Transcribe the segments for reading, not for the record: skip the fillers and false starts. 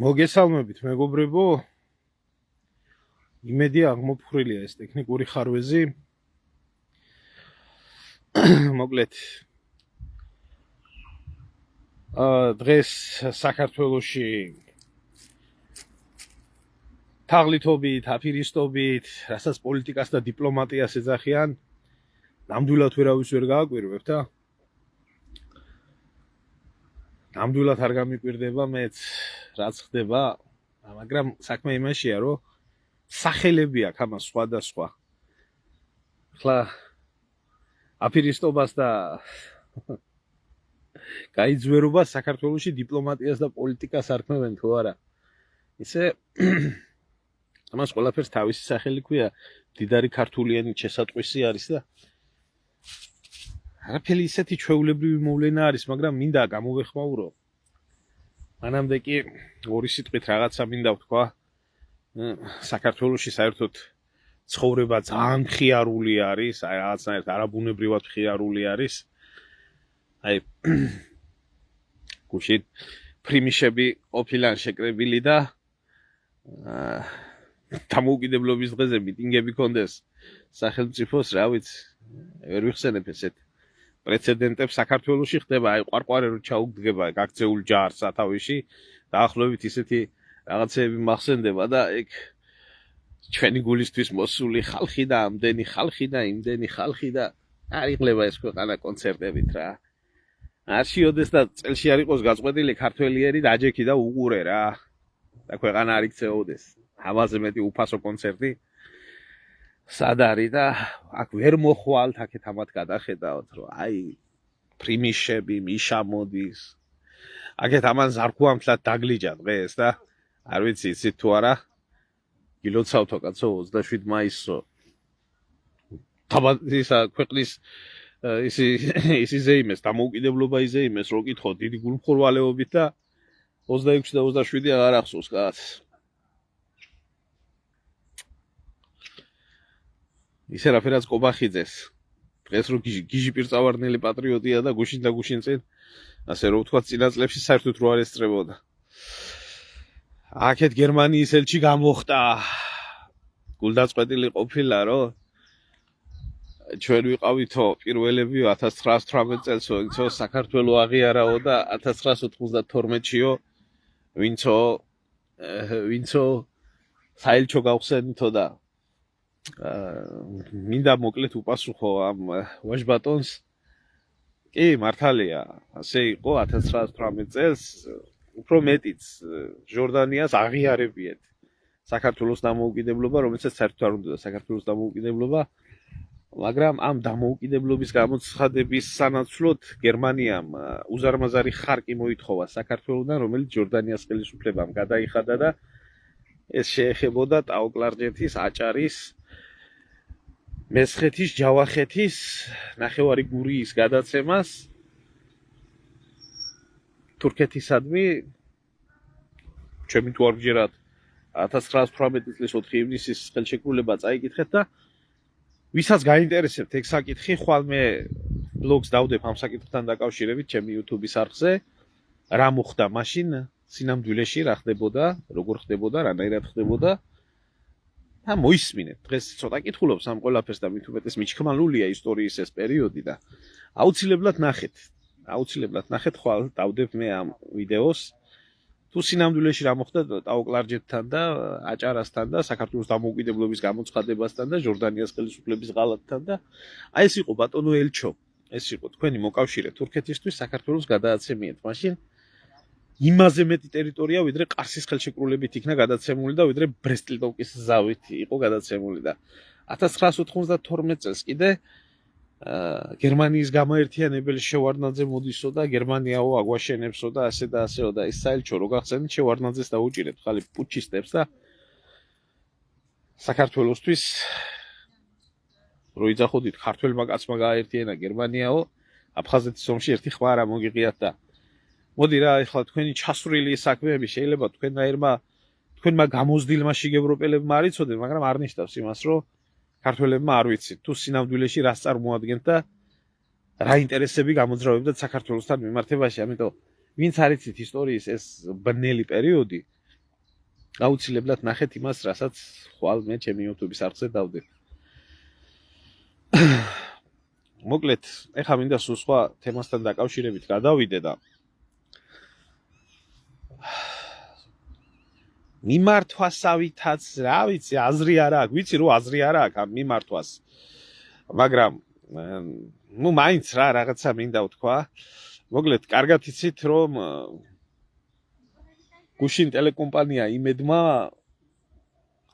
მოგესალმებით მეგობრებო, იმედი აღმოფხვრილია ეს ტექნიკური ხარვეზი. მოკლედ დღეს საქართველოში თაღლითობით, აფირისტობით, რასაც პოლიტიკას და დიპლომატიას ეძახიან, ნამდვილად ვერავის ვერ გააკვირვებთ და ნამდვილად არ გამიკვირდება მეც რაც ხდება, მაგრამ საქმე იმაშია, რომ სახელები აქვს ამას სხვადასხვა. ხლა აფირისტობას და გაიძვერობას საქართველოში დიპლომატიას და პოლიტიკას არქმევენ თუ არა. ისე ამას ყველაფერს თავისი სახელი ქვია, მდიდარი ქართულიანი შესატყვისი არის და არაფერი ისეთი ჩვეულებრივი მოვლენა არის, მაგრამ მინდა გამოვეხმაურო. მანამდე კი ორი სიტყვით რაღაცა მინდა ვთქვა. საქართველოში საერთოდ ცხოვრება ძალიან მხიარული არის, აი რაღაცნაირად არაბუნებრივად მხიარული არის. აი გუშინ ფრიმიშები ყოფილან შეკრებილი და დამოუკიდებლობის დღეზე მიტინგები კონდეს სახელმწიფოს, რა ვიცი, ვერ ვიხსენებ ესეთ პრეცედენტებს საქართველოში ხდება, აი ყვარყვარე რო ჩაუდგება გაქცეულ ჯარს სათავეში, დაახლოებით ისეთი რაღაცები მახსენდება და ეგ ჩვენი გულისთვის მოსული ხალხი და ამდენი ხალხი და იმდენი ხალხი და არ იღლება ეს ქვეყანა კონცერტებით რა. არ შეოდეს და წელში არ იყოს გაწყვეტილი ქართველიერი დაჯექი და უყურე რა. და ქვეყანა არ იქცეოდეს. ამაზე მეტი უფასო კონცერტი სად არის და აქ ვერ მოხვალთ, აქეთ ამათ გადახედავთ, რომ აი ფრიმიშები, მიშა მოდის. აქეთ ამან ზარქუამთლად დაგლიჯა დღეს და არ ვიცი იცით თუ არა, გილოცავთო კაცო 27 მაისო. ისა ქვეყნის ის იზეიმეს, დამოუკიდებლობა იზეიმეს, რო კითხო დიდი გულმხურვალეობით და 26 და 27 აღარ ახსოვს კაცს. ისე რაფერაც ყობახიძეს. დღეს რო გიჟი პირწავარნელი პატრიოტია და გუშინ და გუშინ წინ, ასე რომ ვთქვა წინა წლებში საერთოდ რო არ ესწრებოდა. აქეთ გერმანიის ელჩი გამოხტა. გულდაწყვეტილი ყოფილა, რომ ჩვენ ვიყავითო პირველები 1918 წელსო, ვინცო საქართველო აღიარაო და 1992-იო ვინცო საელჩო გავხსენითო და მინდა მოკლედ უპასუხო ამ ვაჟბატონს. კი, მართალია, ასე იყო 1918 წელს, უფრო მეტიც ჟორდანიას აღიარებიეთ საქართველოს დამოუკიდებლობა, რომელსაც საერთოდ არ უნდა საქართველოს დამოუკიდებლობა, მაგრამ ამ დამოუკიდებლობის გამოცხადების სანაცვლოდ გერმანიამ უზარმაზარი ხარკი მოითხოვა საქართველოსთან, რომელიც ჟორდანიას ხელისუფლებამ გადაიხადა და ეს შეეხებოდა ტაო-კლარჯეთის, აჭარის, მესხეთის, ჯავახეთის, ნახევარი გურიის გადაცემას თურქეთისადმი. ჩემი თუ არ გჯერათ 1918 წლის 4 ივნისის ხელშეკრულება წაიკითხეთ და ვისაც გაინტერესებთ ეგ საკითხი, ხვალ მე ბლოგს დავდებ ამ საკითხთან დაკავშირებით ჩემი YouTube-ის არხზე. რა მოხდა მაშინ სინამდვილეში, რა ხდებოდა, როგორ ხდებოდა, რანაირად ხდებოდა და მოისმინეთ. დღეს ცოტა კითხულობს ამ ყველაფერს და მით უმეტეს მიჩქმალულია ისტორიის ეს პერიოდი და აუცილებლად ნახეთ, ხვალ დავდებ მე ამ ვიდეოს. თუ სინამდვილეში რა მოხდა ტაო-კლარჯეთთან და აჭარასთან და საქართველოს დამოუკიდებლობის გამოცხადებასთან და ჟორდანიას ხელისუფლების ღალატთან და აი ეს იყო ბატონო ელჩო, ეს იყო თქვენი მოკავშირე თურქეთისთვის საქართველოს გადააცემიეთ. მაშინ იმაზე მეტი ტერიტორია, ვიდრე ყარსის ხელშეკრულებით იქნა გადაცემული და ვიდრე ბრესტ-ლიტოვკის ზავით იყო გადაცემული და 1992 წელს კიდე გერმანიის გამაერთიანებელი შევარდნაძე მოდისო და გერმანიაო აგვაშენებსო და ასე და ასეო და ეს საელჩო რო გახსენით შევარდნაძეს დაუჭირეთ ხალი პუჩისტებს და საქართველოსთვის რო იძახოდით ქართველმა კაცმა გააერთიანა გერმანიაო, აფხაზეთის ომში ერთი ხმა არა მოგიღიათ და მოდი რა, ეხლა თქვენი ჩასვრილი საქმეები შეიძლება თქვენმა გამოზდილმა შიგევროპელებმა არ იცოდეთ, მაგრამ არ ნიშნავს იმას, რომ ქართველებმა არ ვიცით თუ სინამდვილეში რას წარმოადგენთ და რა ინტერესები გამოძრავებდათ საქართველოსთან მიმართებაში. ამიტომ ვინც არ იცით ისტორიის ეს ბნელი პერიოდი, აუცილებლად ნახეთ იმას, რასაც ხვალ მე ჩემი YouTube-ის არხზე დავდებ. მოკლედ, ეხლა მინდა სულ სხვა თემასთან დაკავშირებით გადავიდე და მიმართვასავითაც, რა ვიცი, აზრი არ აქვს, ვიცი რომ აზრი არ აქვს ამ მიმართვას. მაგრამ მაინც რაღაცა მინდა ვთქვა. მოკლედ, კარგად იცით რომ გუშინ ტელეკომპანია იმედმა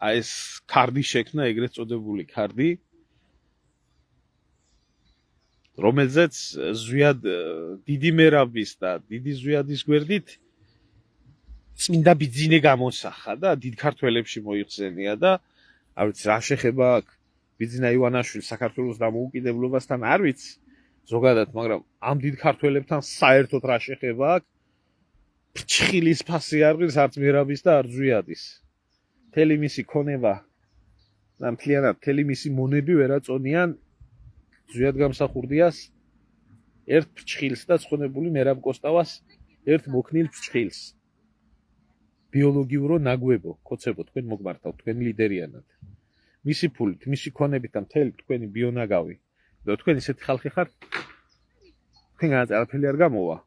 ეს ქარდი შექმნა, ეგრეთ წოდებული ქარდი, რომელზეც ზვიად დიდი მერაბის და დიდი ზვიადის გვერდით წმინდა ბიძინე გამოსახა და დიდ ქართველებში მოიხსენია და არ ვიცი რა შეხება აქვს ბიძინა ივანაშვილის საქართველოს დამოუკიდებლობასთან არ ვიცი ზოგადად, მაგრამ ამ დიდ ქართველებთან საერთოდ რა შეხება აქვს ფრჩხილის ფასი არ ღირს არც მერაბის და არც ზვიადის. მთელი მისი ქონება და მთელი მისი მონები ვერ აწონიან ზვიად გამსახურდიას ერთ ფრჩხილს და ცხონებული მერაბ კოსტავას ერთ მოქნილ ფრჩხილს. ბიოლოგიურო ნაგვებო, კოცებო, თქვენ მოგმართავთ, თქვენ ლიდერიანად. მისი ფულით, მისი ქონებით და მთელი თქვენი ბიონაგავი და თქვენ ისეთი ხალხი ხართ, თქვენგანაც არაფერი არ გამოვა.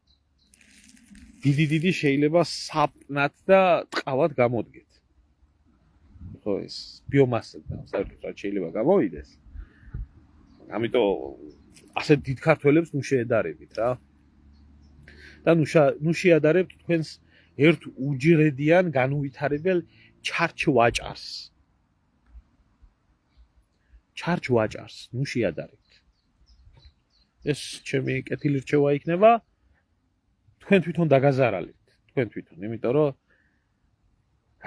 დიდი შეიძლება საპნად და ტყავად გამოდგეთ. ხო ეს ბიომასა და საერთოდ შეიძლება გამოვიდეს. ამიტომ ასე დიდ ქართველებს ნუ შეედარებით რა. და ნუ შეადარებთ თქვენს ერთ უჯრედიან განუვითარებელ ჩარჩვაჭარს. ჩარჩვაჭარს ნუ შეადარებთ. ეს ჩემი კეთილი რჩევა იქნება. თქვენ თვითონ დაგაზარალებთ, თქვენ თვითონ, იმიტომ რომ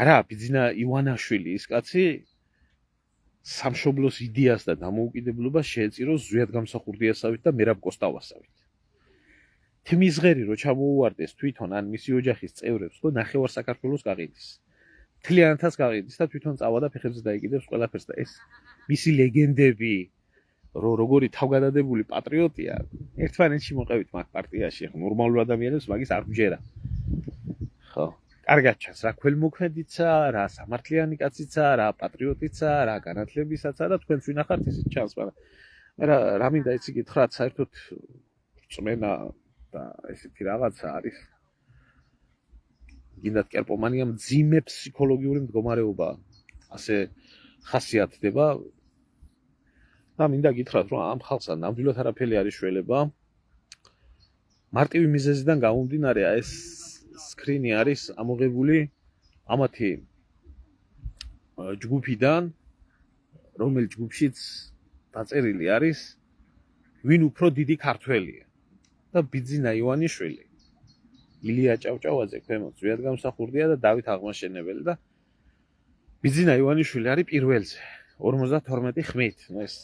არა, ბიძინა ივანაშვილი ის კაცი სამშობლოს იდეას და დამოუკიდებლობას შეეწიროს ზვიად გამსახურდიასავით და მერაბ კოსტავასავით. თმისღერი რო ჩამოუვარდეს თვითონ ან მისი ოჯახის წევრებს, ხო ნახევარ საქართველოს გაყიდის. მთლიანადაც გაყიდის და თვითონ წავა და ფეხებზე დაიკიდებს ყველაფერს და ეს მისი ლეგენდები როგორი თავგადადებული პატრიოტია, ერთმანეთში მოყევით მაგ პარტიაში, ხო ნორმალურ ადამიანებს მაგის არ გვჯერა. ხო, კარგად ჩანს, რა ქველმოქმედიცა, რა სამართლიანი კაციცა, რა პატრიოტიცა, რა განათლებისაცა და თქვენც ვინახართ ისიც ჩანს, მაგრამ რა მინდა იცი გითხრათ, საერთოდ რწმენა და ესეთი რაღაცა არის. გინდათ კერპომანია მძიმე ფსიქოლოგიური მდგომარეობა ასე ხასიათდება. და მინდა გითხრათ, რომ ამ ხალხსა ნამდვილად არაფერი არ იშველება. მარტივი მიზეზიდან გამომდინარე, ეს სკრინი არის ამოღებული ამათი ჯგუფიდან, რომელ ჯგუფშიც დაწერილი არის ვინ უფრო დიდი ქართველია. და ბიძინა ივანიშვილი, ილია ჭავჭავაძე ქვემოთ ზვიად გამსახურდია და დავით აღმაშენებელი და ბიძინა ივანიშვილი არის პირველზე 52 ხმით. ეს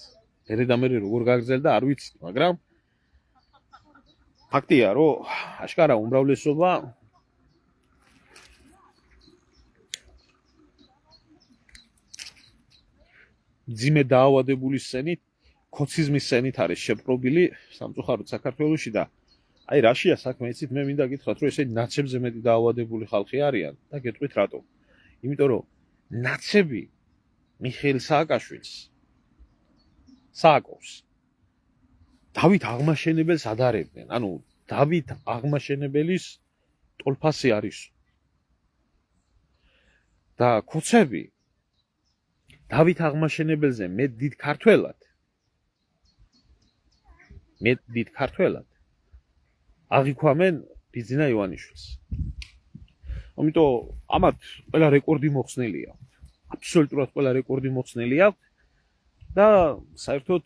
ერედამერი როგორ გაგრძელდა არ ვიცი, მაგრამ ფაქტია, რომ აშკარა უმრავლესობა ძიმე დაავადებული სცენით, ქოციზმის სცენით არის შეპყრობილი სამწუხაროდ საქართველოში და აი რაშია საქმე, იცით, მე მინდა გითხრათ, რომ ესე ნაცებზე მეტი დაავადებული ხალხი არიან და გეტყვით რატომ. იმიტომ რომ ნაცები მიხეილ სააკაშვილს სააკოვს დავით აღმაშენებელს ადარებდნენ. ანუ დავით აღმაშენებელის ტოლფასი არის. და ქოცები დავით აღმაშენებელზე მეტ დიდ ქართველად აღიქვამენ ბიძინა ივანიშვილს. ამიტომ ამათ ყველა რეკორდი მოხსნილი აქვს. აბსოლუტურად ყველა რეკორდი მოხსნილი აქვს და საერთოდ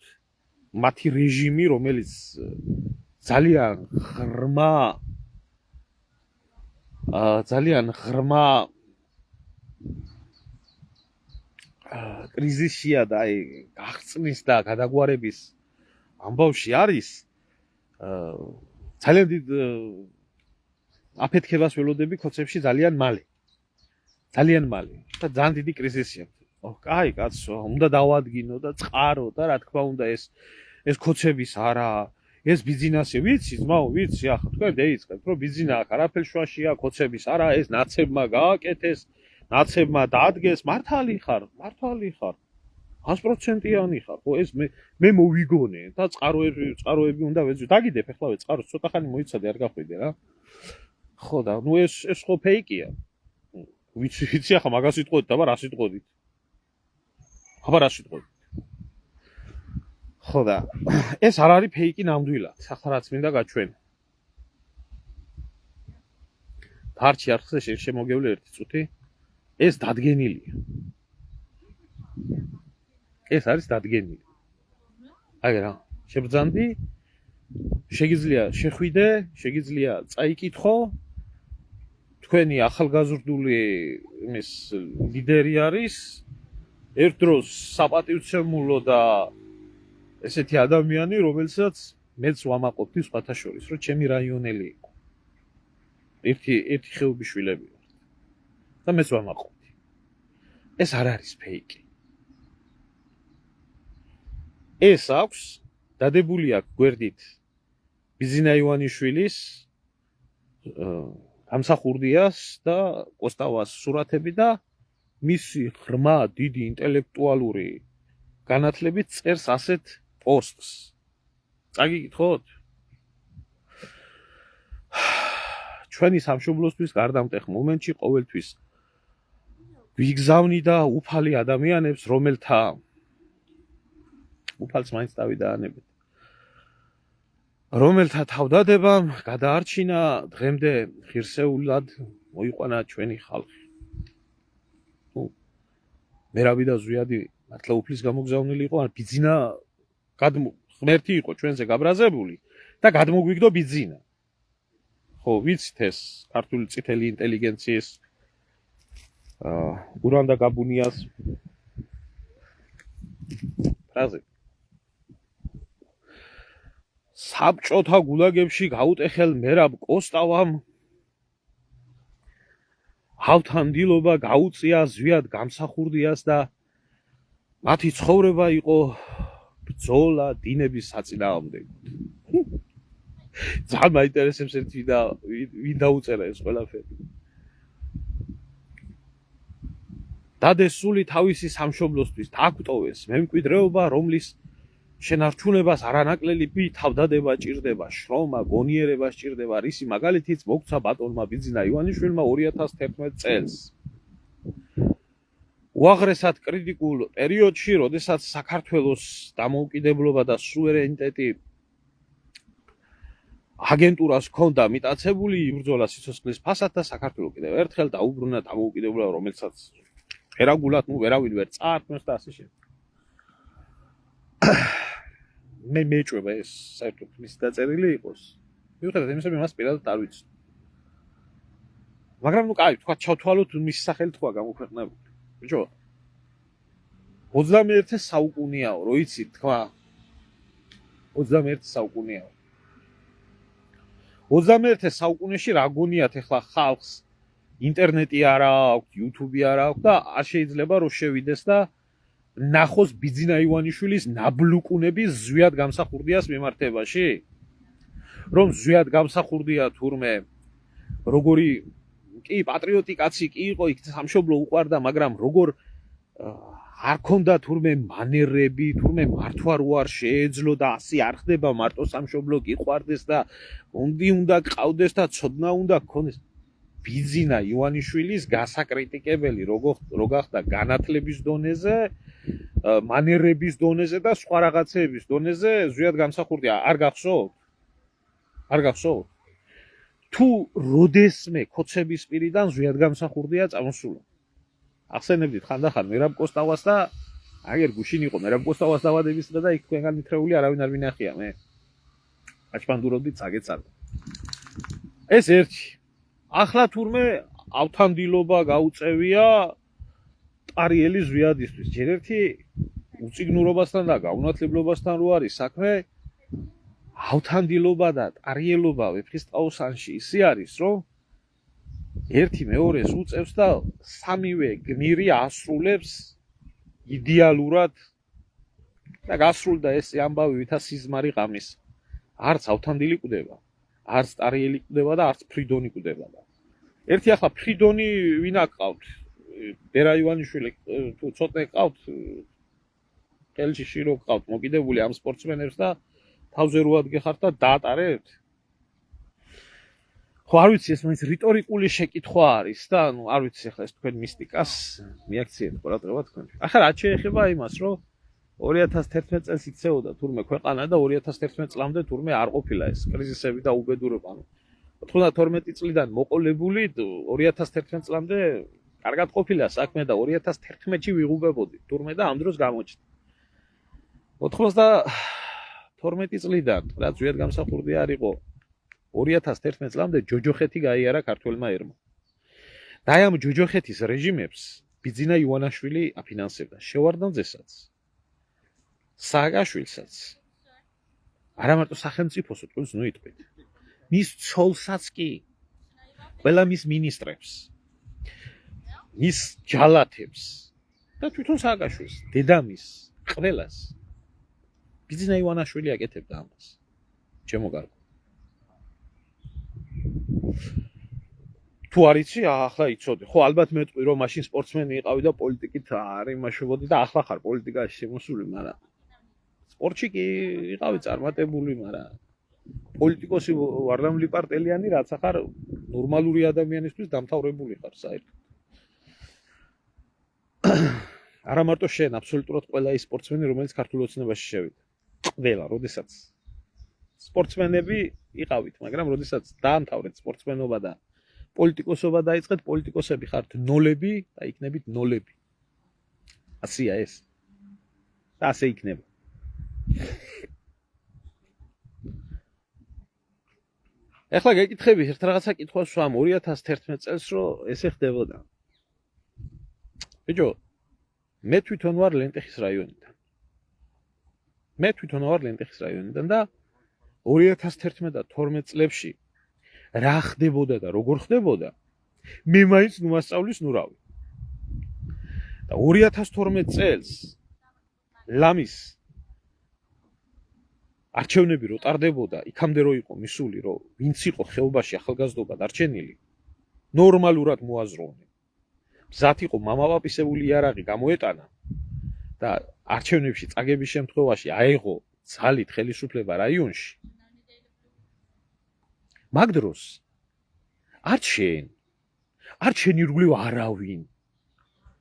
მათი რეჟიმი, რომელიც ძალიან ღრმა კრიზისშია და აი აღწნის და გადაგვარების ამბავში არის. ძალიან დიდ აფეთქებას ველოდები ქოცებში ძალიან მალე და ძალიან დიდი კრიზისია. კაი კაცო, უნდა დავადგინო და წყარო და რა თქმა უნდა ეს ქოცების არა, ეს ბიზნესი ვიცი, ძმაო, ვიცი, ახლა თქვენ დაიწყებთ, რომ ბიზნესი აქ არაფერ შვაშია, ქოცების არა, ეს ნაცებმა გააკეთეს ნაცებმა დაადგეს, მართალი ხარ 100%-იანი ხარ. ხო ეს მე მოვიგონე და წყაროები უნდა ვეძვი. დაგიდებ ეხლა წყაროს ცოტა ხანი მოიცადე არ გახვიდე რა. ხო და ნუ ეს ხო ფეიკია. ვიცი ახლა მაგას იტყოდით, აბა რას იტყოდით? ხო და ეს არ არის ფეიკი ნამდვილად. ახლა რაც მინდა გაჩვენო. დარჩი არხზე შემოგევლე ერთი წუთი. ეს დადგენილია. ეს არის დადგენილი. აი რა, შებრძანდი, შეგიძლია შეხვიდე, შეგიძლია წაიკითხო. თქვენი ახალგაზრდული იმის ლიდერი არის ერთ დროს საპატივცემულო და ესეთი ადამიანი, რომელსაც მეც ვამაყობდი სხვათა შორის, რომ ჩემი რაიონელი იყო. ერთი ხეობის შვილები ვართ. და მეც ვამაყობდი. ეს არ არის ფეიკი. ეს აქვს დადებული აქვს გვერდით ბიზინა ივანიშვილის გამსახურდიას და კოსტავას სურათები და მისი ღრმა დიდი ინტელექტუალური განათლებით წერს ასეთ პოსტს. წაგიკითხოთ? ჩვენი სამშობლოსთვის გარდამტეხ მომენტში ყოველთვის ვიგზავნი და უფალი ადამიანებს, რომელთა უფალს მაინც დავიდაანებთ. რომელთა თავდადებამ გადაარჩინა დღემდე ღირსეულად მოიყვანა ჩვენი ხალხი. მერავი და ზვიადი მართლა უფლის გამოგზავნილი იყო, ან ბიძინა ღმერთი იყო ჩვენზე გაბრაზებული და გადმოგვიგდო ბიძინა. ხო, ვიცით ეს ქართული წითელი ინტელიგენციის ურანდა გაბუნიას ფრაზე. საბჭოთა გულაგებში გაუტეხელ მერაბ კოსტავამ ავთანდილობა გაუწია ზვიად გამსახურდიას და მათი ცხოვრება იყო ბრძოლა დინების საწინააღმდეგოდ. ძალიან მაინტერესებს ერთი და ვინ დაუწერა ეს ყველაფერი. დადესული თავისი სამშობლოსთვის დაგვტოვეს მემკვიდრეობა, რომლის შენარჩუნებას არანაკლელი თავდადება ჭირდება, შრომა, გონიერება სჭირდება, რისი მაგალითიც მოგცა ბატონმა ბიძინა ივანიშვილმა 2011 წელს. უაღრესად კრიტიკულ პერიოდში, როდესაც საქართველოს დამოუკიდებლობა და სუვერენიტეტი აგენტურას ჰქონდა მიტაცებული, იბრძოლა სიცოცხლის ფასად და საქართველო კიდევ ერთხელ დაუბრუნა დამოუკიდებლობა, რომელსაც ფერაგულად ვერავინ ვერ წაართმევს და ასე შემდეგ. მე მეჭვება ეს საერთოდ მისი დაწერილი იყოს. მიუხედავად იმისა, მას პირადად არ ვიცი. მაგრამ კაი, თქვა ჩავთვალოთ მისი სახელი თქვა გამოქვეყნებული. ბიჭო 21 საუკუნეაო, რო იცით თქვა 21 საუკუნეაო. 21 საუკუნეში რა გონიათ ახლა ხალხს ინტერნეტი არ აქვს, YouTube არ აქვს და არ შეიძლება რომ შევიდეს და ნახოს ბიძინა ივანიშვილის ნაბლუკუნების ზვიად გამსახურდიას მიმართებაში? რომ ზვიად გამსახურდია თურმე როგორი კი პატრიოტი კაცი კი იყო, იქ სამშობლო უყვარდა, მაგრამ როგორ არ ქონდა თურმე მანერები, თურმე მართვა რო არ შეეძლო და ასე არ ხდება, მარტო სამშობლო გიყვარდეს და უნდა გყავდეს და ცოდნა უნდა გქონდეს. ბიძინა ივანიშვილის გასაკრიტიკებელი რო გახდა განათლების დონეზე, მანერების დონეზე და სხვა რაღაცეების დონეზე ზვიად გამსახურდია. არ გახსოვთ? თუ როდესმე ქოცების პირიდან ზვიად გამსახურდია წამოსულა. ახსენებდით ხანდახან მერაბ კოსტავას და აგერ გუშინ იყო მერაბ კოსტავას დავადების და იქ თქვენგან მითხრეული არავინ არ ვინახია მე. აჩპანდურობდით საგეცადო. ეს ერთი. ახლა თურმე ავთანდილობა გაუწევია ტარიელი ზვიადისთვის. ჯერ ერთი უწიგნურობასთან და გაუნათლებლობასთან რო არის საქმე, ავთანდილობა და ტარიელობა ვეფხისტყაოსანში ისე არის, რომ ერთი მეორეს უწევს და სამივე გმირი ასრულებს იდეალურად და გასრულდა ეს ამბავი ვითა სიზმარი ღამის. არც ავთანდილი კვდება, არც ტარიელი კვდება და არც ფრიდონი კვდება. ერთი ახლა ფრიდონი ვინ აკყავთ? ბერა ივანიშვილი თუ ცოტა ყავთ ხელში შირო ყავთ მოკიდებული ამ სპორტსმენებს და თავზე რო ადგეხართ და დაატარებთ ხო არ ვიცი ეს მაინც რიტორიკული შეკითხვა არის და ანუ არ ვიცი ახლა ეს თქვენ მისტიკას მიაქციეთ ყურადღება თქვენ ახლა რა შეეხება იმას რომ 2011 წელს იცეოდა თურმე ქვეყანა და 2011 წლამდე თურმე არ ყოფილა ეს კრიზისები და უბედურება ანუ 92 წლიდან მოყოლებული 2011 წლამდე კარგად ყოფილა საქმე და 2011-ში ვიღუპებოდი თურმე და ამ დროს გამოჩნდა 92 წლიდან რაც ზუსტად გამსახურდი არ იყო 2011 წლამდე ჯოჯოხეთი გაიარა ქართველმა ერმა და აი ამ ჯოჯოხეთის რეჟიმებს ბიძინა ივანაშვილი აფინანსებდა შევარდნაძესაც სააკაშვილსაც არა მარტო სახელმწიფოსო თქვენს ნუ იტყვით მის ცოლსაც კი ყველა მის მინისტრებს მის ჯალათებს და თვითონ სააკაშვილს დედამის ყველას ბიძინა ივანაშვილი აკეთებდა ამას ჩემო კარგო თუ არ იცი ახლა იცოდი ხო ალბათ მეტყვი რომ მაშინ სპორტსმენი იყავი და პოლიტიკით არ იმაშობოდი და ახლა ხარ პოლიტიკაში შემოსული მაგრამ სპორტში კი იყავი წარმატებული მაგრამ პოლიტიკოსი ვარლამ ლიპარტელიანი რაც ახარ ნორმალური ადამიანისთვის დამთავრებული ხარ საერთოდ არა მარტო შენ აბსოლუტურად ყველა ის სპორტსმენი რომელიც ქართულ ოცნებაში შევიდა ყველა როდესაც სპორტსმენები იყავით მაგრამ როდესაც დაამთავრეთ სპორტსმენობა და პოლიტიკოსობა დაიწყეთ პოლიტიკოსები ხართ ნოლები და იქნებით ნოლები ასია ეს და ასე იქნება ეხლა გეკითხები ერთ რაღაცა კითხვას ვამ 2011 წელს რომ ესე ხდებოდა ბიჭო მე თვითონ ვარ ლენტეხის რაიონიდან და 2011 და 12 წლებში რა ხდებოდა და როგორ ხდებოდა მე მაინც ნუ მასწავლის ნუ რავი და 2012 წელს ლამის არჩევნები რო ტარდებოდა იქამდე რო იყო მისული რომ ვინც იყო ხეობაში ახალგაზრდობა დარჩენილი ნორმალურად მოაზროვნე მზად იყო მამაპაპისებული იარაღი გამოეტანა და არჩევნებში წაგების შემთხვევაში აეღო ძალით ხელისუფლება რაიონში მაგ დროს არ შენ ირგვლივ არავინ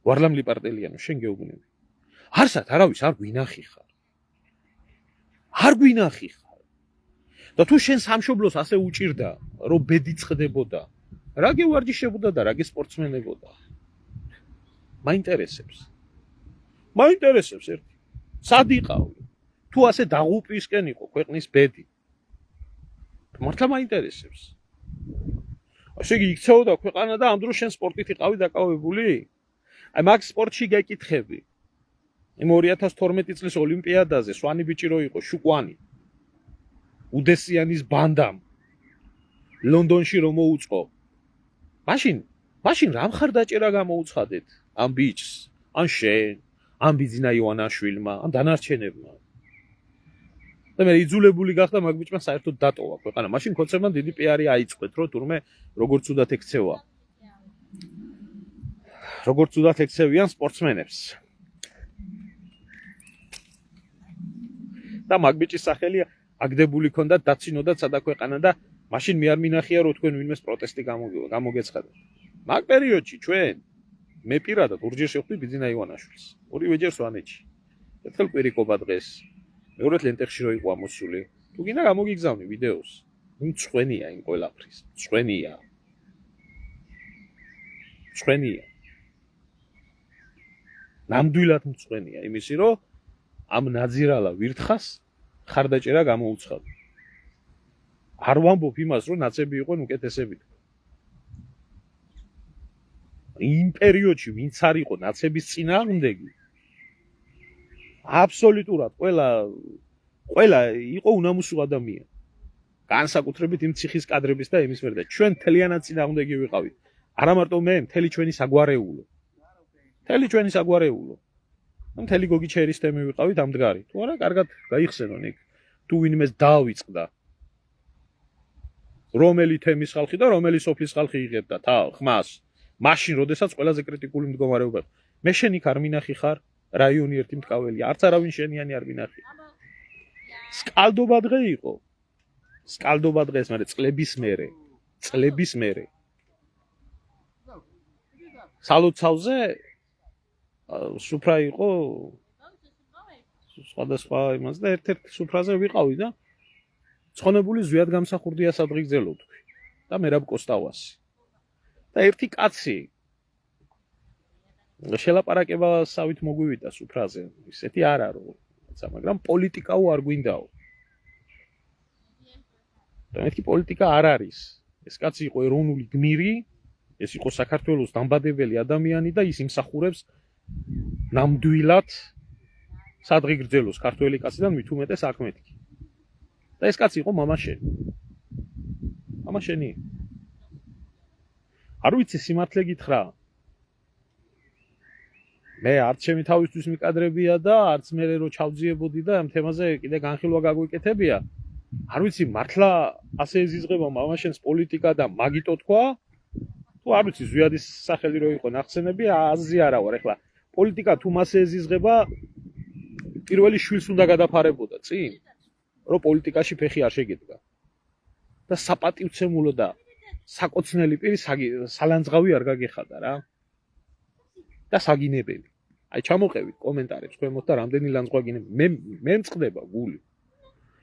ვარლამ ლიპარტელიანო შენ გეუბნები არსად არავის არ გვინახი ხარ და თუ შენ სამშობლოს ასე უჭირდა რომ ბედი წყდებოდა რა გევარჯიშებოდა და რა გესპორტსმენებოდა მაინტერესებს ერთი სად იყავი თუ ასე დაღუპვისკენ იყო ქვეყნის ბედი მართლა მაინტერესებს ასე იგი იქცეოდა ქვეყანა და ამ დროს შენ სპორტით იყავი დაკავებული აი მაგ სპორტში გეკითხები იმ 2012 წლის ოლიმპიადაზე სვანი ბიჭი რო იყო შუკვანი უდესიანის ბანდამ ლონდონში რომ მოუწყო მაშინ რა მხარდაჭერა გამოუცხადეთ ამ ბიჭს ან შენ ამ ბიძინა ივანაშვილმა ან დანარჩენებმა და მე იძულებული გახდა მაგ ბიჭმა საერთოდ დატოვა ქვეყანა მაშინ კონცერტმა დიდი პიარი აიწყვეთ რომ თურმე როგორც უდათ ექცევიან სპორტსმენებს და მაგ ბიჭის სახელი აგდებული ქონდა დაცინოდათ სადა ქვეყანა და მაშინ მე არ მინახია რომ თქვენ ვინმეს პროტესტი გამოგეცხადა მაგ პერიოდში ჩვენ მე პირადად ორჯერ შევხვდი ბიძინა ივანაშვილს ორივეჯერ სვანეთში ერთხელ კვირიკობა დღეს მეორედ ლენტეხში რო იყო ამოსული თუ გინდა გამოგიგზავნი ვიდეოს ნუ მწვენია იმ ყველაფრის მწვენია ნამდვილად მწვენია იმისი რომ ამ ნაძირალა ვირთხას ხარდაჭერა გამოუცხადა არ ვამბობ იმას რომ ნაცები იყვენ უკეთესები იმ პერიოდში ვინც არ იყო ნაცების წინააღმდეგი აბსოლუტურად ყველა იყო უნამუსო ადამიანი განსაკუთრებით იმ ციხის კადრების და იმის მიერ და ჩვენ თელიანად წინააღმდეგი ვიყავით არა მარტო მე მთელი ჩვენი საგვარეულო მთელი გოგი ჩერის თემი ვიყავით ამდღარი თუ არა კარგად გაიხსენონ იქ თუ ვინმეს დაავიწყდა რომელი თემის ხალხი და რომელი სოფლის ხალხი იღებდა ხმას მაშინ, როდესაც ყველაზე კრიტიკული მდგომარეობა. მე შენ იქ არ მინახი ხარ, რაიონი ერთი მტკაველია, არც არავინ შენიანი არ მინახი. სკალდობა დღე იყო. სკალდობა დღეს, მაგრამ წლების მერე. სალოცავზე სუფრა იყო სხვადასხვა იმას და ერთ-ერთ სუფრაზე ვიყავი და ცხონებული ზვიად გამსახურდია სადღი გძელობდები და მერაბ კოსტავასი. და ერთი კაცი შელაპარაკებასავით მოგვივიდა სუფრაზე, ისეთი არ არო, მაგრამ პოლიტიკაო არ გვინდაო. და მეთქი პოლიტიკა არ არის. ეს კაცი იყო ეროვნული გმირი, ეს იყო საქართველოს დამბადებელი ადამიანი და ის იმსახურებს ნამდვილად სადღი გრძელოს ქართველი კაციდან მით უმეტეს აქ მეთქი. და ეს კაცი იყო მამაშენი. მამაშენი. არ ვიცი სიმართლე გითხრა. მე არც ჩემი თავისთვის მიკადრებია და არც მე რო ჩავძიებოდი და ამ თემაზე კიდე განხილვა გაგვიკეთებია. არ ვიცი მართლა ასე ეზიზღება მამაშენს პოლიტიკა და მაგიტო თქვა? თუ არ ვიცი ზვიადის სახელი რო იყო ნახსენები, აზრი არა ვარ. ეხლა პოლიტიკა თუ მასე ეზიზღება, პირველი შვილს უნდა გადაფარებოდა წინ, რომ პოლიტიკაში ფეხი არ შეგედგა. და საპატივცემულო და საკოცნელი პირი სალანძღავი არ გაგეხადა რა. და საგინებელი. აი ჩამოყევით კომენტარებს ქვემოთ და რამდენი ლანძღვა გინებ. მე მწყდება გული.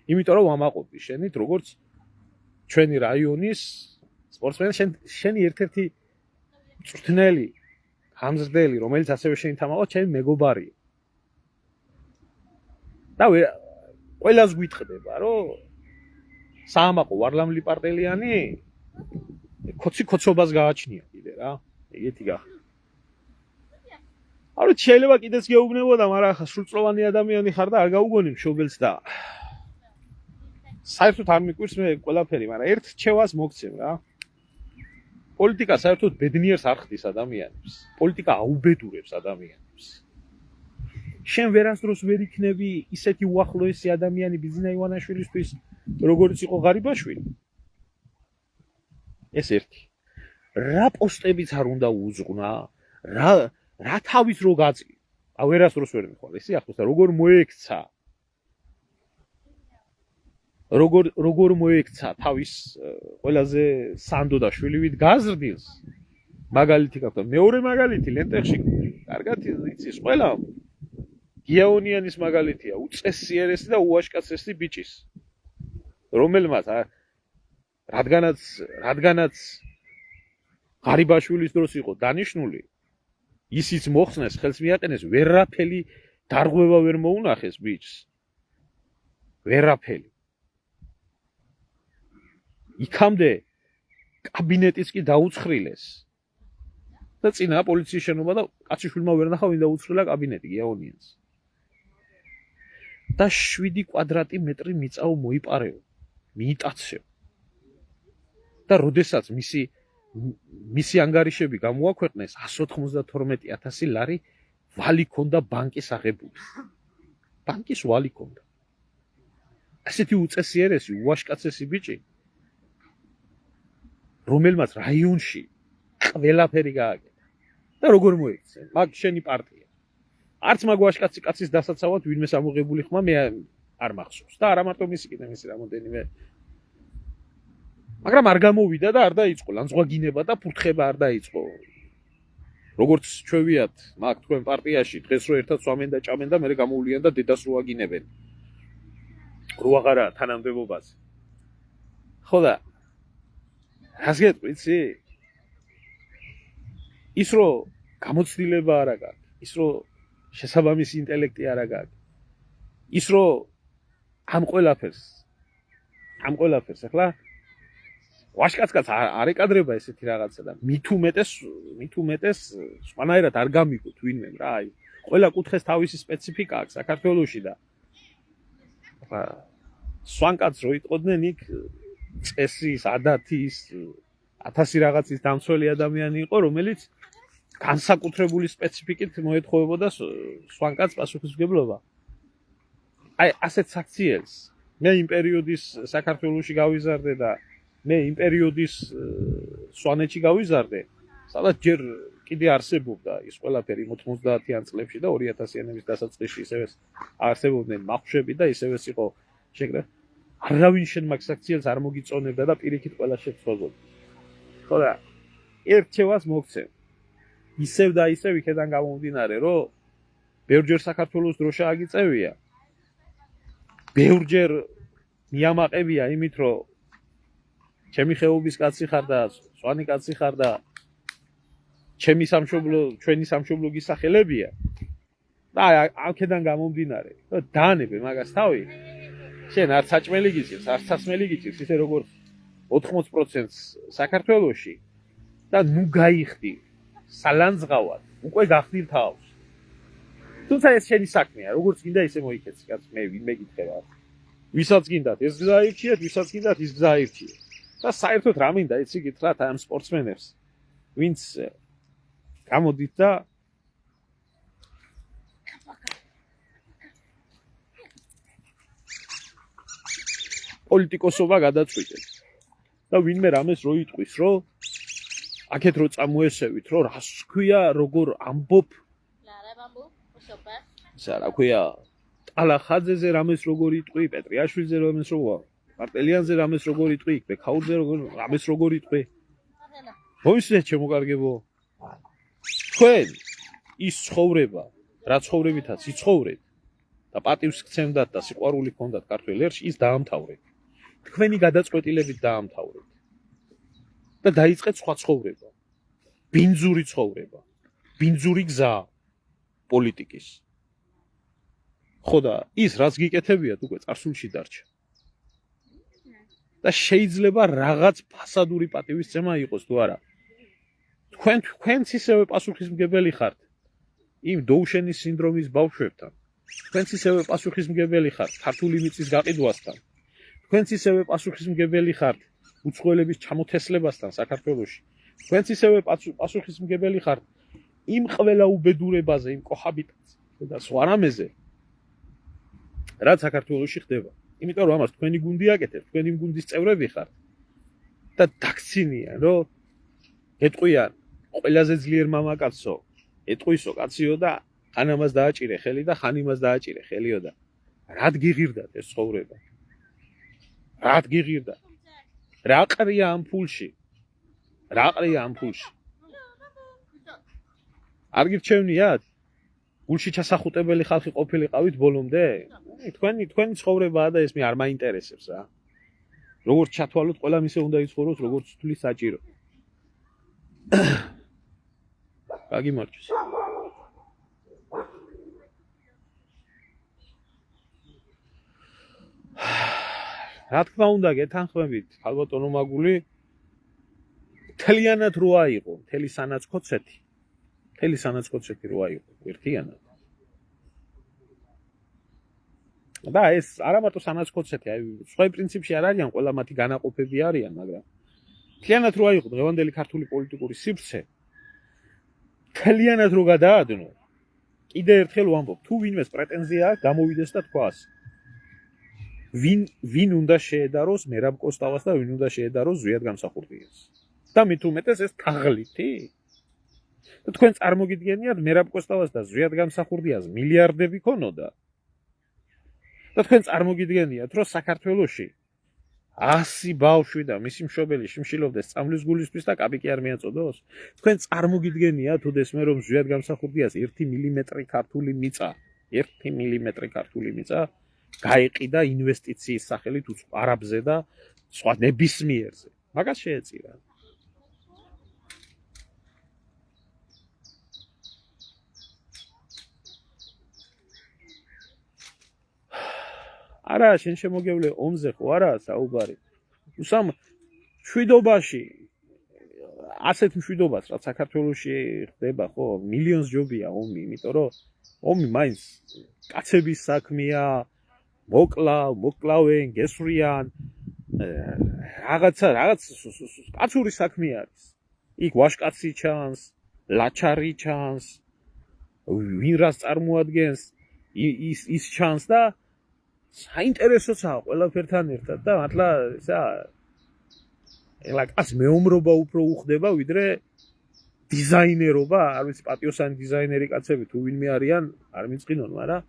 იმიტომ რომ ვამაყობდი შენით, როგორც ჩვენი რაიონის სპორტსმენი, შენი ერთ-ერთი წვრთნელი, ხამზრდელი, რომელიც ასევე შენი თამაყო, ჩემი მეგობარია. და ყველას გვითხრდება, რომ საამაყო ვარლამლი პარტელიანი ქოცობას გააჩნია კიდე რა. ეგეთი გახდა. არა შეიძლება კიდეც გეუბნებოდა, მაგრამ ახლა სრულწლოვანი ადამიანი ხარ და არ გაუგონი მშობელს და საერთოდ არ მიკვირს მე ყველაფერი, მაგრამ ერთ რჩევას მოგცემ რა. პოლიტიკა საერთოდ ბედნიერს არ ხდის ადამიანებს. პოლიტიკა აუბედურებს ადამიანებს. შენ ვერასდროს ვერ იქნები ისეთი უახლოესი ადამიანი ბიზნა ივანაშვილისთვის, როგორც იყო ღარიბაშვილი. ეს ერთი. რა პოსტებიც არ უნდა უძღვნა, რა თავის რო გაწი. ვერასდროს ვერ მიხვალ, ისი ახლოს და როგორ მოექცა. როგორ მოექცა თავის ყველაზე სანდო და შვილივით გაზრდილს. მაგალითი გქონდა. მეორე მაგალითი ლენტეხში კარგად იცის ყველა. გიაონიანის მაგალითია, უწესიერესი და უაშკაცესი ბიჭის. რომელმაც რადგანაც ღარიბაშვილის დროს იყო დანიშნული, ისიც მოხსნეს, ხელს მიაყენეს, ვერაფერი დარღვევა ვერ მოუნახეს ბიჭს. ვერაფერი. იქამდე კაბინეტიც კი დაუცხრილეს. და წინა პოლიციის შენობა და კაციშვილმა ვერ ნახა, ვინ დაუცხრილა კაბინეტი გიაონიანს. და 7 კვადრატი მეტრი მიწაო მოიპარეო, მიიტაცეო. და როდესაც მისი ანგარიშები გამოაქვეყნეს, 192,000 ლარი ვალი ქონდა ბანკის აღებული. ბანკის ვალი ქონდა. ასეთი უწესიერესი, უაშკაცესი ბიჭი, რომელმაც რაიონში ყველაფერი გააკეთა. და როგორ მოექცენ? მაგ შენი პარტია. არც მაგ ვაშკაცი კაცის დასაცავად ვინმე სამოღებული ხმა მე არ მახსოვს. და არა მარტო მისი კიდე მისი რამოდენიმე. მაგრამ არ გამოვიდა და არ დაიწყო ლანძღვა გინება და ფურთხება არ დაიწყო. როგორც ჩვევიათ, მაგ თქვენ პარტიაში დღეს რო ერთად სვამენ და ჭამენ და მერე გამოვლიან და დედას რო აგინებენ. რო აღარა თანამდებობაზე. ხო და რას გეტყვიცი? ის რო გამოცდილება არ აქვს, ის რო შესაბამისი ინტელექტი არ აქვს, ის რო ამ ყველაფერს ახლა ვაშკაცკაც არ ეკადრება ესეთი რაღაცა და მით უმეტეს სხვანაირად არ გამიგოთ ვინმე რა, აი ყველა კუთხეს თავისი სპეციფიკა აქვს საქართველოში და ახლა სვანკაც რო იტყოდნენ იქ წესის, ადათის, 1000 რაღაცის დამცველი ადამიანი იყო, რომელიც განსაკუთრებული სპეციფიკით მოეთხოვებოდა სვანკაც პასუხისმგებლობა. აი ასეთ საქციელს მე იმ პერიოდის საქართველოში გავიზარდე და მე იმ პერიოდის სვანეთში გავიზარდე. სადაც ჯერ კიდე არსებობდა ის ყველაფერი 90-იან წლებში და 2000-იანების დასაწყისში ისევე არსებობდნენ მახვშები და ისევე იყო შეკრა არავინ შენ მაგ საქციელს არ მოგიწონებდა და პირიქით ყველა შეცხოვოდა. ხო და ერთევას მოგცემ. ისევ და ისევ იქიდან გამომდინარე, რომ ბევრჯერ საქართველოს დროშა აგიწევია. ბევრჯერ მიამაყებია იმით, რომ ჩემი ხეობის კაცი ხარ და სვანი კაცი ხარ და ჩემი სამშობლო, ჩვენი სამშობლო გისახელებია. და აქედან გამომდინარე, რომ დაანებე მაგას თავი. შენ არც საჭმელი გიწევს, არც სასმელი გიწევს, ისე როგორც 80% საქართველოში და ნუ გაიხდი სალანძღავად, უკვე გახდիր თავს. თუმცა ეს შენი საქმეა, როგორც გინდა ისე მოიქეცი, კაც მე ვინმე გითხება. ვისაც გინდათ ეს გზა აირჩიეთ, ვისაც გინდათ ის გზა აირჩიეთ. და საერთოდ რა მინდა იცი გითხრათ ამ სპორტსმენებს, ვინც გამოდით და პოლიტიკოსობა გადაწყვიტეთ. და ვინმე რამეს რო იტყვის, რომ აქეთ რო წამოესევით, რომ რას ქვია, როგორ ამბობ რა ქვია, ტალახაძეზე რამეს როგორ იტყვი, პეტრიაშვილზე რამეს როგორ, მარტელიანზე რამეს როგორ იტყვი, ბექაურზე რამეს როგორ იტყვი. მოისმენთ შემოკარგებო. თქვენ ის ცხოვრება, რა ცხოვრებითაც იცხოვრეთ და პატივს გცემდათ და სიყვარული გქონდათ ქართულ ერში, ის დაამთავრეთ. თქვენი გადაწყვეტილებით დაამთავრეთ. და დაიწყეთ სხვა ცხოვრება. ბინძური ცხოვრება. ბინძური გზა პოლიტიკის. ხო და ის რაც გიკეთებიათ უკვე წარსულში დარჩა. და შეიძლება რაღაც ფასადური პატივისცემა იყოს თუ არა. თქვენც ისევე პასუხისმგებელი ხართ იმ დოუშენის სინდრომის ბავშვებთან. თქვენც ისევე პასუხისმგებელი ხართ ქართული მიწის გაყიდვასთან. თქვენც ისევე პასუხისმგებელი ხართ უცხოელების ჩამოთესლებასთან საქართველოში. თქვენც ისევე პასუხისმგებელი ხართ იმ ყველა უბედურებაზე, იმ კოჰაბიტაციაზე და სხვა რამეზე, რაც საქართველოში ხდება. იმიტომ რომ ამას თქვენი გუნდი აკეთებს, თქვენი გუნდის წევრები ხართ და დაგცინიან, რომ ეტყვიან ყველაზე ძლიერ მამაკაცო, ეტყვისო კაციო და ხან ამას დააჭირე ხელი და ხან იმას დააჭირე ხელიო და რად გიღირდათ ეს ცხოვრება? რად გიღირდა? რა ყრია ამ ფულში? რა ყრია ამ ფულში? არ გირჩევნიათ? გულში ჩასახუტებელი ხალხი ყოფილიყავით ბოლომდე? თქვენი ცხოვრებაა და ეს მე არ მაინტერესებს რა. როგორც ჩათვალოთ, ყველამ ისე უნდა იცხოვროს, როგორც თulis საჭირო. გაგიმარჯოს. რა თქმა უნდა გეთანხმებით, ალბათონო მაგული თელიანად რო აიყო, თელი სანაცქოცეთი რო აიყო, ერთიანად. და ეს არა მარტო სანაცქოცეთი, აი სხვა პრინციპში არ არიან, ყველა მათი განაყოფები არიან, მაგრამ თელიანად რო აიყო დღევანდელი ქართული პოლიტიკური სივრცე, თელიანად რო გადაადნო, კიდე ერთხელ ვამბობ, თუ ვინმეს პრეტენზია აქვს, გამოვიდეს და თქვას. ვინ უნდა შეედაროს მერაბ კოსტავას და ვინ უნდა შეედაროს ზვიად გამსახურდიას. და მით უმეტეს ეს თაღლითი? და თქვენ წარმოგიდგენიათ მერაბ კოსტავას და ზვიად გამსახურდიას მილიარდები ქონოდა? და თქვენ წარმოგიდგენიათ, რომ საქართველოში 100 ბავშვი და მისი მშობელი შიმშილობდეს სწავლის გულისთვის და კაპიკი არ მიაწოდოს? თქვენ წარმოგიდგენიათ, ოდესმე რომ ზვიად გამსახურდიას 1 მილიმეტრი ქართული მიწა გაიყიდა ინვესტიციის სახელით არაბზე და სხვა ნებისმიერზე. მაგას შეეწირა. არა, შენ შემოგევლე ომზე ხო არა საუბარი. უსამ მშვიდობაში ასეთ მშვიდობას რაც საქართველოში ხდება ხო, მილიონს ჯობია ომი, იმიტომ რომ ომი მაინც კაცების საქმეა, მოკლავენ, გესვრიან, რაღაც კაცური საქმე არის. იქ ვაშკაცი ჩანს, ლაჩარი ჩანს, ვინ რას წარმოადგენს, ის ჩანს და საინტერესოა ყველაფერთან ერთად და მართლა ისა ელაკას მეომრობა უფრო უხდება, ვიდრე დიზაინერობა, არ ვიცი პატიოსანი დიზაინერი კაცები თუ ვინმე არიან, არ მიწყინონ, მაგრამ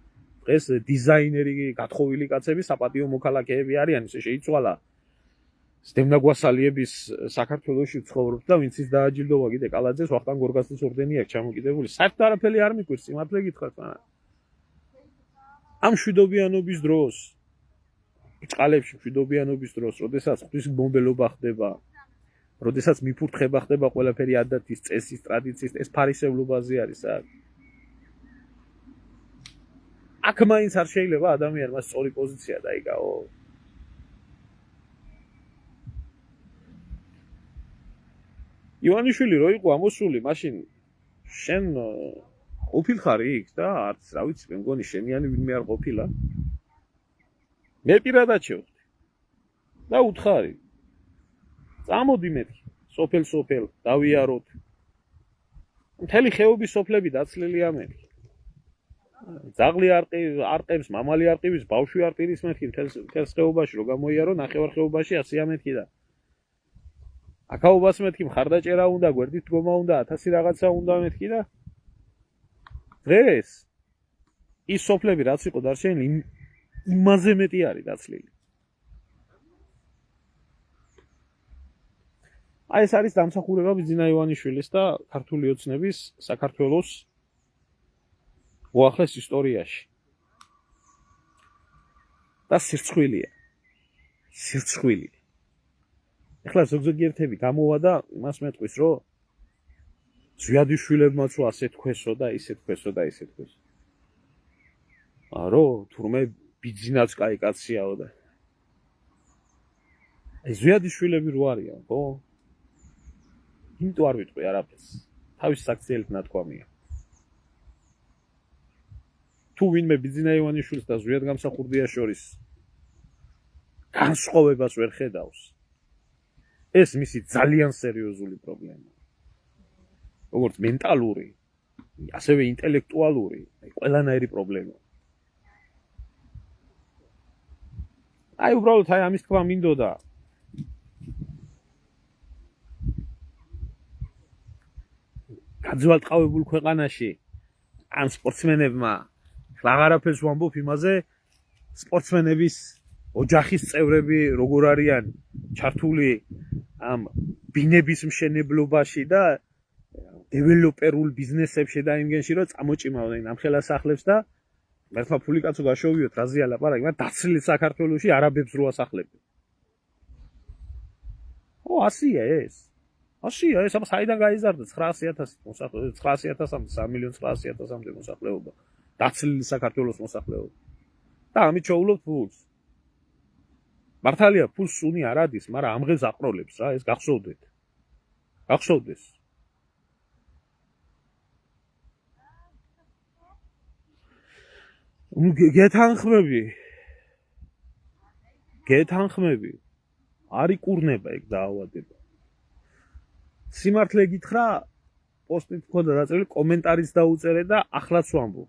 დღეს დიზაინერი გათხოვილი კაცები საპატიო მოქალაქეები არიან, ისე შეიცვალა. სტემნაგვასალიების საქართველოში ცხოვრობს და ვინც ის დააჯილდოვა კიდე კალაძეს ვახტანგ გორგასლის ორდენი აქვს ჩამოკიდებული. საერთოდ არაფერი არ მიგვირს, სიმართლე გითხრათ, მაგრამ ამ მშვიდობიანობის დროს, წყალებში მშვიდობიანობის დროს, როდესაც ღვთის ბომბელობა ხდება, როდესაც მიფურთხება ხდება ყველაფერი ადათის, წესის, ტრადიციის, ეს ფარისევლობაზე არის, აქ. აქ მაინც არ შეიძლება ადამიანმა სწორი პოზიცია დაიკავო. ივანიშვილი რო იყო ამოსული, მაშინ შენ ყოფილ ხარ იქ და არც რა ვიცი, მე მგონი შენიანი ვინმე არ ყოფილა. მე პირადად შევხვდი და უთხარი. წამოდი მეთქი, სოფელ დავიაროთ. მთელი ხეობის სოფლები დაცლილია მეთქი. ძაღლი არყევს, მამალი არყივის, ბავშვი არყივის მეთქი მთელს ხეობაში რო გამოიარო, ნახევარ ხეობაში 100 მეთქი და აკაობას მეთქი, მხარდაჭერა უნდა, გვერდით დგომა უნდა, 1000 რაღაცა უნდა მეთქი და დღეს ის სოფლები რაც იყო დარჩენილი, იმაზე მეტი არის დაცლილი. აი ეს არის დამსახურება ბიძინა ივანიშვილის და ქართული ოცნების საქართველოს უახლეს ისტორიაში. და სირცხვილია. ეხლა ზოგიერთები გამოვა და იმას მეტყვის, რომ ზვიადიშვილებმაც რო ასე თქვესო და ისე თქვესო და ისე თქვესო. არო, თურმე ბიძინაც კაი კაციაო და. ეს ზვიადიშვილები რო არიან, ხო? იმიტომ არ ვიტყვი არაფერს. თავის საქციელით ნათქვამია. თუ ვინმე ბიძინა ივანიშვილს და ზვიად გამსახურდიას შორის განსხვავებას ვერ ხედავს, ეს მისი ძალიან სერიოზული პრობლემაა. როგორც მენტალური, ასევე ინტელექტუალური, ყველანაირი პრობლემა. აი უბრალოდ ამის თქვა მინდოდა. გაძვალტყავებულ ქვეყანაში ამ სპორტსმენებმა აღარაფერს ვამბობ იმაზე, სპორტსმენების ოჯახის წევრები როგორ არიან ჩართული ამ ბინების მშენებლობაში და დეველოპერულ ბიზნესებში და იმგენში, რომ წამოჭიმავდნენ ამ ხელასახლებს და მართლა ფული კაცო გაშოვიოთ, რაზეა ლაპარაკი, მაგრამ დაცლილი საქართველოში არაბებს რო ასახლებენ. ო, ასია ეს. ეს აბა საიდან გაიზარდა 900,000 მოსახლეობა, 900,000-მდე, 3,900,000-მდე მოსახლეობა. დაცლილი საქართველოს მოსახლეობა. და ამით შოულობთ ფულს. მართალია ფულს სუნი არ ადის, მაგრამ ამღებს აყროლებს რა, ეს გახსოვდეთ. გახსოვდეს. გეთანხმები. არ იკურნება ეგ დაავადება. სიმართლე გითხრა, პოსტით მქონდა დაწერილი, კომენტარიც დაუწერე და ახლაც ვამბობ.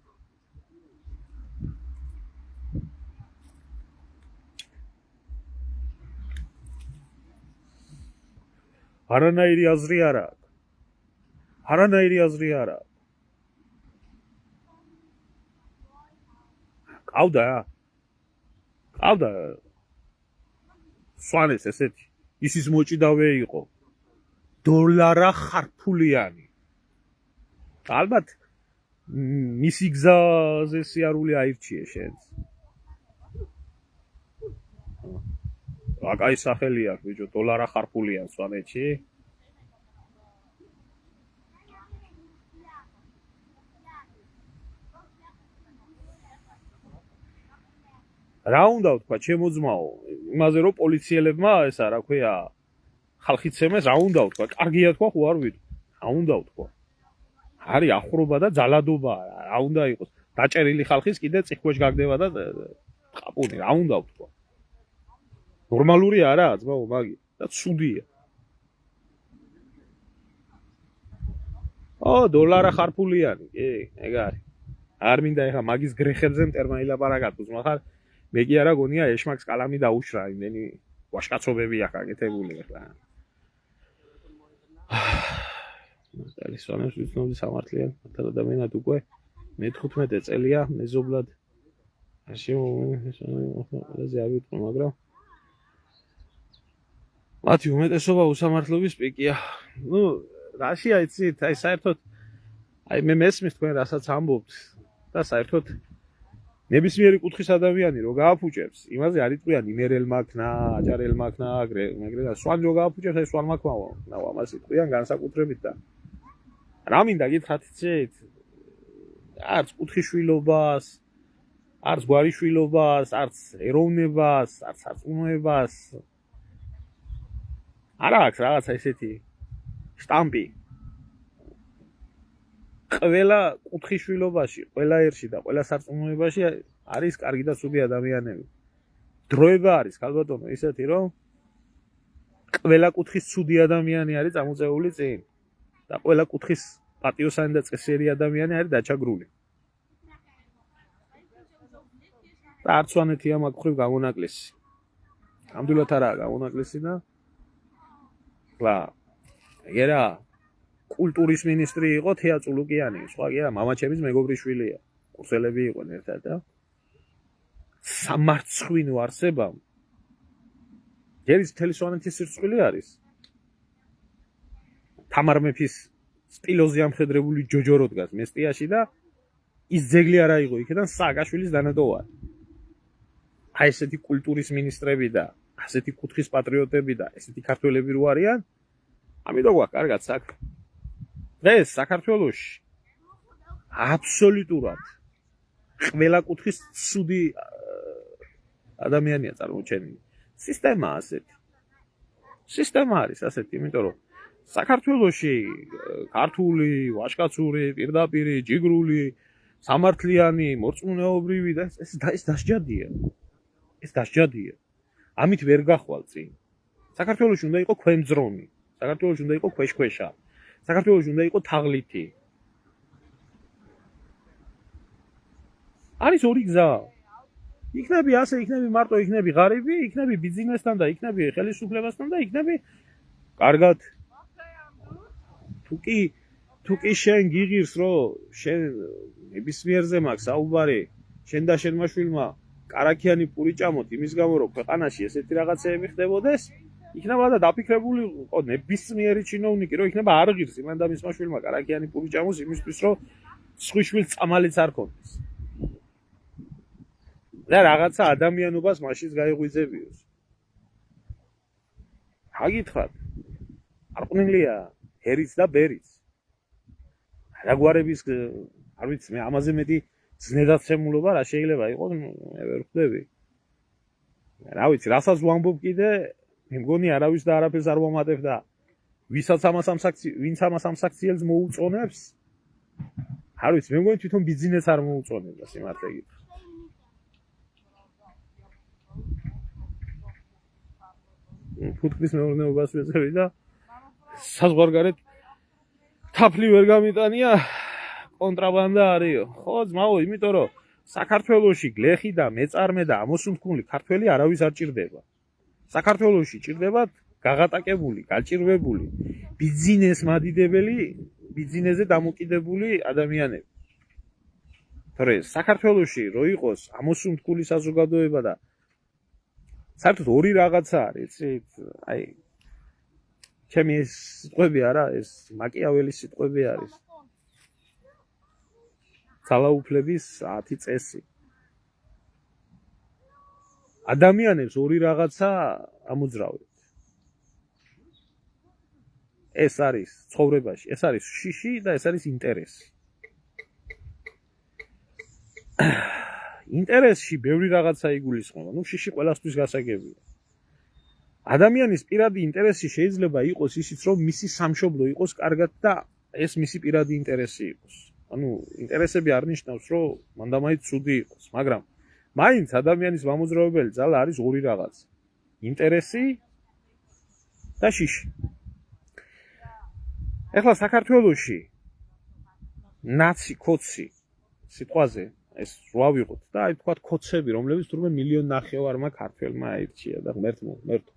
არანაირი აზრი არ აქვს. ყავდა. სვანეს ესეთი. ისის მოჭიდავე იყო. დოლარა ხარფულიანი. ალბათ მისი გზაზე სიარული აირჩიე შენს. აკაი სახელი აქვს ბიჭო, დოლარა ხარფულიან სვანეთში. რა უნდა ვთქვა, ჩემო ძმაო, იმაზე რომ პოლიციელებმა ესა რა ქვია, ხალხით ცემეს, რა უნდა ვთქვა, კარგია თქვა, ხო არ ვიტყვი. რა უნდა ვთქვა. არის ახლობა და ძალადობა, რა უნდა იყოს. დაჭერილი ხალხის კიდე წიხვეშ გაგდება და ყაპუნი, რა უნდა ვთქვა. ნორმალური არაა, ძმაო, მაგი და ცუდია. დოლარა ხარფულიანი, კი, ეგ არის. არ მინდა ეხა მაგის გრეხებზე მტერმა ილაპარაკათ, უძმახარ, მე კი არა გონია ეშმაკს კალამი დაუშრა, იმდენი ვაშკაცობები აქვს აკეთებული ახლა. თელისვანებს ვიცნობდი სამართლიან ადამიანად უკვე მე-15 წელია მეზობლად ყველაზე არ ვიტყვი, მაგრამ მათი უმეტესობა უსამართლობის პიკია. რაშია იცით, საერთოდ მე მესმის თქვენ რასაც ამბობთ და საერთოდ ნებისმიერი კუთხის ადამიანი რო გააფუჭებს, იმაზე არ იტყვიან იმერელმა ქნა, აჭარელმა ქნა, მაგრამ სვანი რო გააფუჭებს, ეს სვანმა ქნა, ამას იტყვიან განსაკუთრებით და რა მინდა გითხრათ იცით? არც კუთხიშვილობას, არც გვარიშვილობას, არც ეროვნებას, არც სარწმუნოებას არა აქვს რაღაცა ესეთი შტამპი. ყველა კუთხიშვილობაში, ყველა ერში და ყველა სარწმუნოებაში არის კარგი და ცუდი ადამიანები. დროება არის, ქალბატონო, ისეთი რომ ყველა კუთხის ცუდი ადამიანი არის წამოწეული წინ და ყველა კუთხის პატიოსანი და წესიერი ადამიანი არის დაჩაგრული. და არც სვანეთია მაგ ხრივ გამონაკლისი. ნამდვილად არაა გამონაკლისი და ეგერა კულტურის მინისტრი იყო თეა წულუკიანი, სხვა კი არა, მამაჩემის მეგობრიშვილია. კურსელები იყვნენ ერთად და სამარცხვინო არსებამ ჯერის თელისვანეთის სირცხვილი არის. თამარ მეფის სტილოზე ამხედრებული ჯოჯორო დგას მესტიაში და ის ძეგლი არ აიღო იქიდან სააკაშვილის დანატოვა. აი ესეთი კულტურის მინისტრები და ასეთი კუთხის პატრიოტები და ესეთი ქართველები რო არიან, ამიტომ გვაქვს კარგად საქმე. დღეს საქართველოში აბსოლუტურად ყველა კუთხის ცუდი ადამიანია წარმოჩენილი. სისტემა ასეთი. სისტემა არის ასეთი, იმიტომ რომ საქართველოში ქართული, ვაჟკაცური, პირდაპირი, ჯიგრული, სამართლიანი, მორწმუნეობრივი და ეს დასჯადია. ეს დასჯადია. ამით ვერ გახვალ წინ. საქართველოში უნდა იყო ქვემძრომი, საქართველოში უნდა იყო ქვეშ-ქვეშა. საქართველოში უნდა იყო თაღლითი. არის ორი გზა. იქნები ასე, იქნები მარტო, იქნები ღარიბი, იქნები ბიზნესთან და იქნები ხელისუფლებასთან და იქნები კარგად. თუ კი შენ გიღირს, რომ შენ ნებისმიერზე მაქვს საუბარი, შენ და შენმა შვილმა კარაქიანი პური ჭამოთ იმის გამო, რომ ქვეყანაში ესეთი რაღაცეები ხდებოდეს, იქნება და დაფიქრებული იყო ნებისმიერი ჩინოვნიკი, რომ იქნება არ ღირს იმან და მისმა შვილმა კარაქიანი პური ჭამოს იმისთვის, რომ სხვის შვილს წამალიც არ ქონდეს. და რაღაცა ადამიანობას მაშინ გაიღვიძებიოს. აგითხრათ, არ ყვნილია ერიც და ბერიც. რაგვარების, არ ვიცი, მე ამაზე მეტი ზნედაცემულობა რა შეიძლება იყოს, მე ვერ ხვდები. რა ვიცი, რასაც ვამბობ კიდე, მე მგონი არავის და არაფერს არ ვამატებ და ვინც ამას ამ საქციელს მოუწონებს, არ ვიცი, მე მგონი თვითონ ბიზნესს არ მოუწონებს სიმართლე გითხრათ. ფუტკრის მეურნეობას ვეწევი და საზღვარგარეთ თაფლი ვერ გამიტანია, კონტრაბანდა არისო. ხო, ძმაო, იმიტომ რომ საქართველოში გლეხი და მეწარმე და ამოსუნთქული ქართველი არავის არ ჭირდება. საქართველოში ჭირდებათ გაღატაკებული, გაჭირვებული, ბიზნეს მადიდებელი, ბიზნესზე დამოკიდებული ადამიანები. თორე საქართველოში რო იყოს ამოსუნთქული საზოგადოება და საერთოდ ორი რაღაცა არის, იცით? აი ჩემი ეს სიტყვები არა, ეს მაკიაველის სიტყვები არის. ძალაუფლების 10 წესი. ადამიანებს ორი რაღაცა ამოძრავეთ. ეს არის ცხოვრებაში, ეს არის შიში და ეს არის ინტერესი. ინტერესში ბევრი რაღაცა იგულისხმება, შიში ყველასთვის გასაგებია. ადამიანის პირადი ინტერესი შეიძლება იყოს ისიც, რომ მისი სამშობლო იყოს კარგად და ეს მისი პირადი ინტერესი იყოს. ინტერესები არ ნიშნავს, რომ მანდამაით ცუდი იყოს, მაგრამ მაინც ადამიანის მამოძრავებელი ძალა არის ორი რაღაც. ინტერესი და შიში. ეხლა საქართველოში ნაცი, კოცი სიტყვაზე ეს რა ვიყოთ და აი თქვა კოცები, რომლებიც თურმე 1,5 მილიონმა ქართველმა აირჩია და ღმერთო.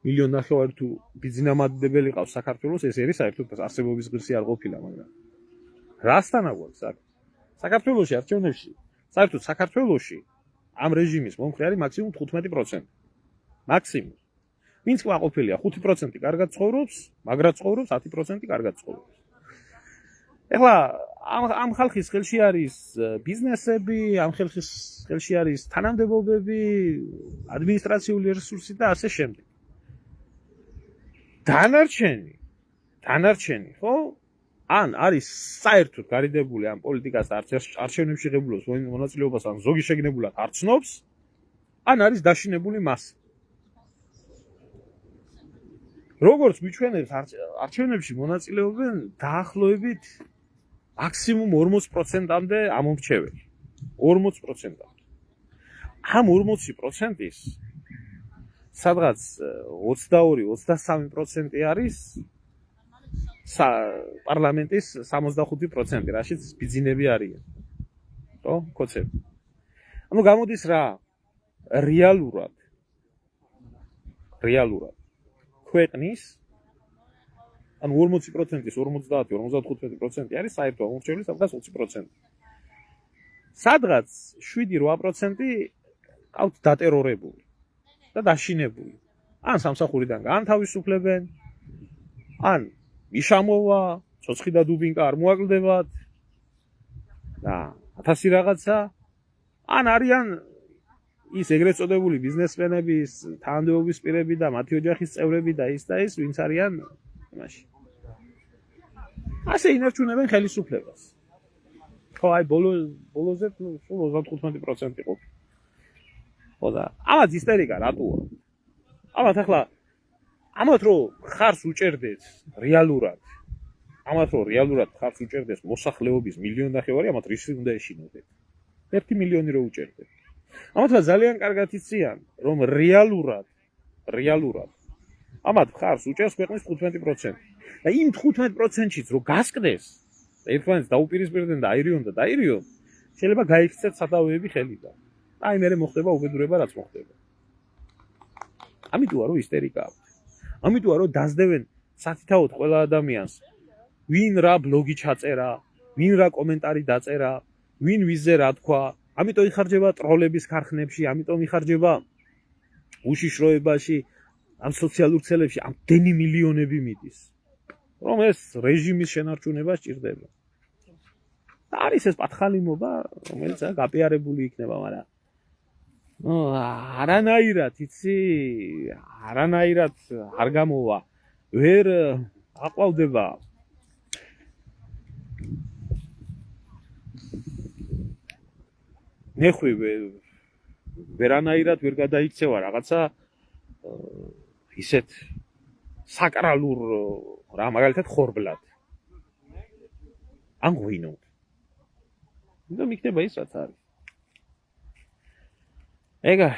1,5 თუ ბიზნესმადებელი ყავს საქართველოს, ეს არის საერთოდ არსებობის ღირსი არ ყოფილა, მაგრამ რასთან აგვაქვს აქ? საქართველოში არჩევნებში, საერთოდ საქართველოში ამ რეჟიმის მომხრე არის მაქსიმუმ 15%. მაქსიმუმ. ვინც ყოფილია 5% კარგად ცხოვრობს, მაგრამ ცხოვრობს 10% კარგად ცხოვრობს. ეხლა ამ ხალხის ხელში არის ბიზნესები, ამ ხალხის ხელში არის თანამდებობები, ადმინისტრაციული რესურსი და ასე შემდეგ. დანარჩენი, ხო? ან არის საერთოდ გარიდებული ამ პოლიტიკას და არჩევნებში ღებულობს მონაწილეობას, ან ზოგი შეგნებულად არ ცნობს, ან არის დაშინებული მასა. როგორც მიჩვენებს არჩევნებში მონაწილეობენ დაახლოებით მაქსიმუმ 40%-მდე ამომრჩეველი. 40%-მდე. ამ 40%-ის სადღაც 22-23% არის პარლამენტის 65%, რაშიც ბიძინები არიან. ხო, კოცები. ანუ გამოდის რა? რეალურად ქვეყნის ანუ 40%-ის 50-55% არის საერთო ამორჩეველი, სადღაც 20%. სადღაც 7-8% ყავთ დატერორებული და დაშინებული. ან სამსახურიდან გაანთავისუფლებენ, ან იშამოვა, ცოცხი და დუბინკა არ მოაკლდებათ და 1000 რაღაცა, ან არიან ის ეგრეთ წოდებული ბიზნესმენების, თანამდებობის პირები და მათი ოჯახის წევრები და ის, ვინც არიან იმაში. ასე ინარჩუნებენ ხელისუფლებას. ხო, აი ბოლოზე სულ 35% იყო. ხო და ამათ ისტერიკა რატოა? ამათ ახლა რო ხარს უჭერდეთ რეალურად მოსახლეობის 1,5 მილიონი, ამათ რისი უნდა ეშინოდეთ? 1 მილიონი რო უჭერდეთ. ამათმა ძალიან კარგად იციან, რომ რეალურად ამათ ხარს უჭერს ქვეყნის 15%. და იმ 15%-შიც რო გასკდეს, ერთმანეთს დაუპირისპირდნენ და აირიონ, შეიძლება გაიქცეთ სათავეები ხელიდან. აი მერე მოხდება უბედურება, რაც მოხდება. ამიტომა რომ ისტერიკა აქვს. ამიტომა რომ დაძდევენ სათითაოდ ყველა ადამიანს, ვინ რა ბლოგი ჩაწერა, ვინ რა კომენტარი დაწერა, ვინ ვიზე რა თქვა, ამიტომ იხარჯება ტროლების ქარხნებში, ამიტომ იხარჯება უშიშროებაში, ამ სოციალურ ქსელებში ამდენი მილიონები მიდის. რომ ეს რეჟიმის შენარჩუნება სჭირდება. და არის ეს პათხალიმობა, რომელიც გაპიარებული იქნება, მაგრამ არანაირად არ გამოვა, ვერ აყვავდება ნეხვი ვერანაირად ვერ გადაიქცევა რაღაცა ისეთ საკრალურ რა მაგალითად ხორბლად. ან ღვინოდ. და მიქნება ის რაც არის. ეგა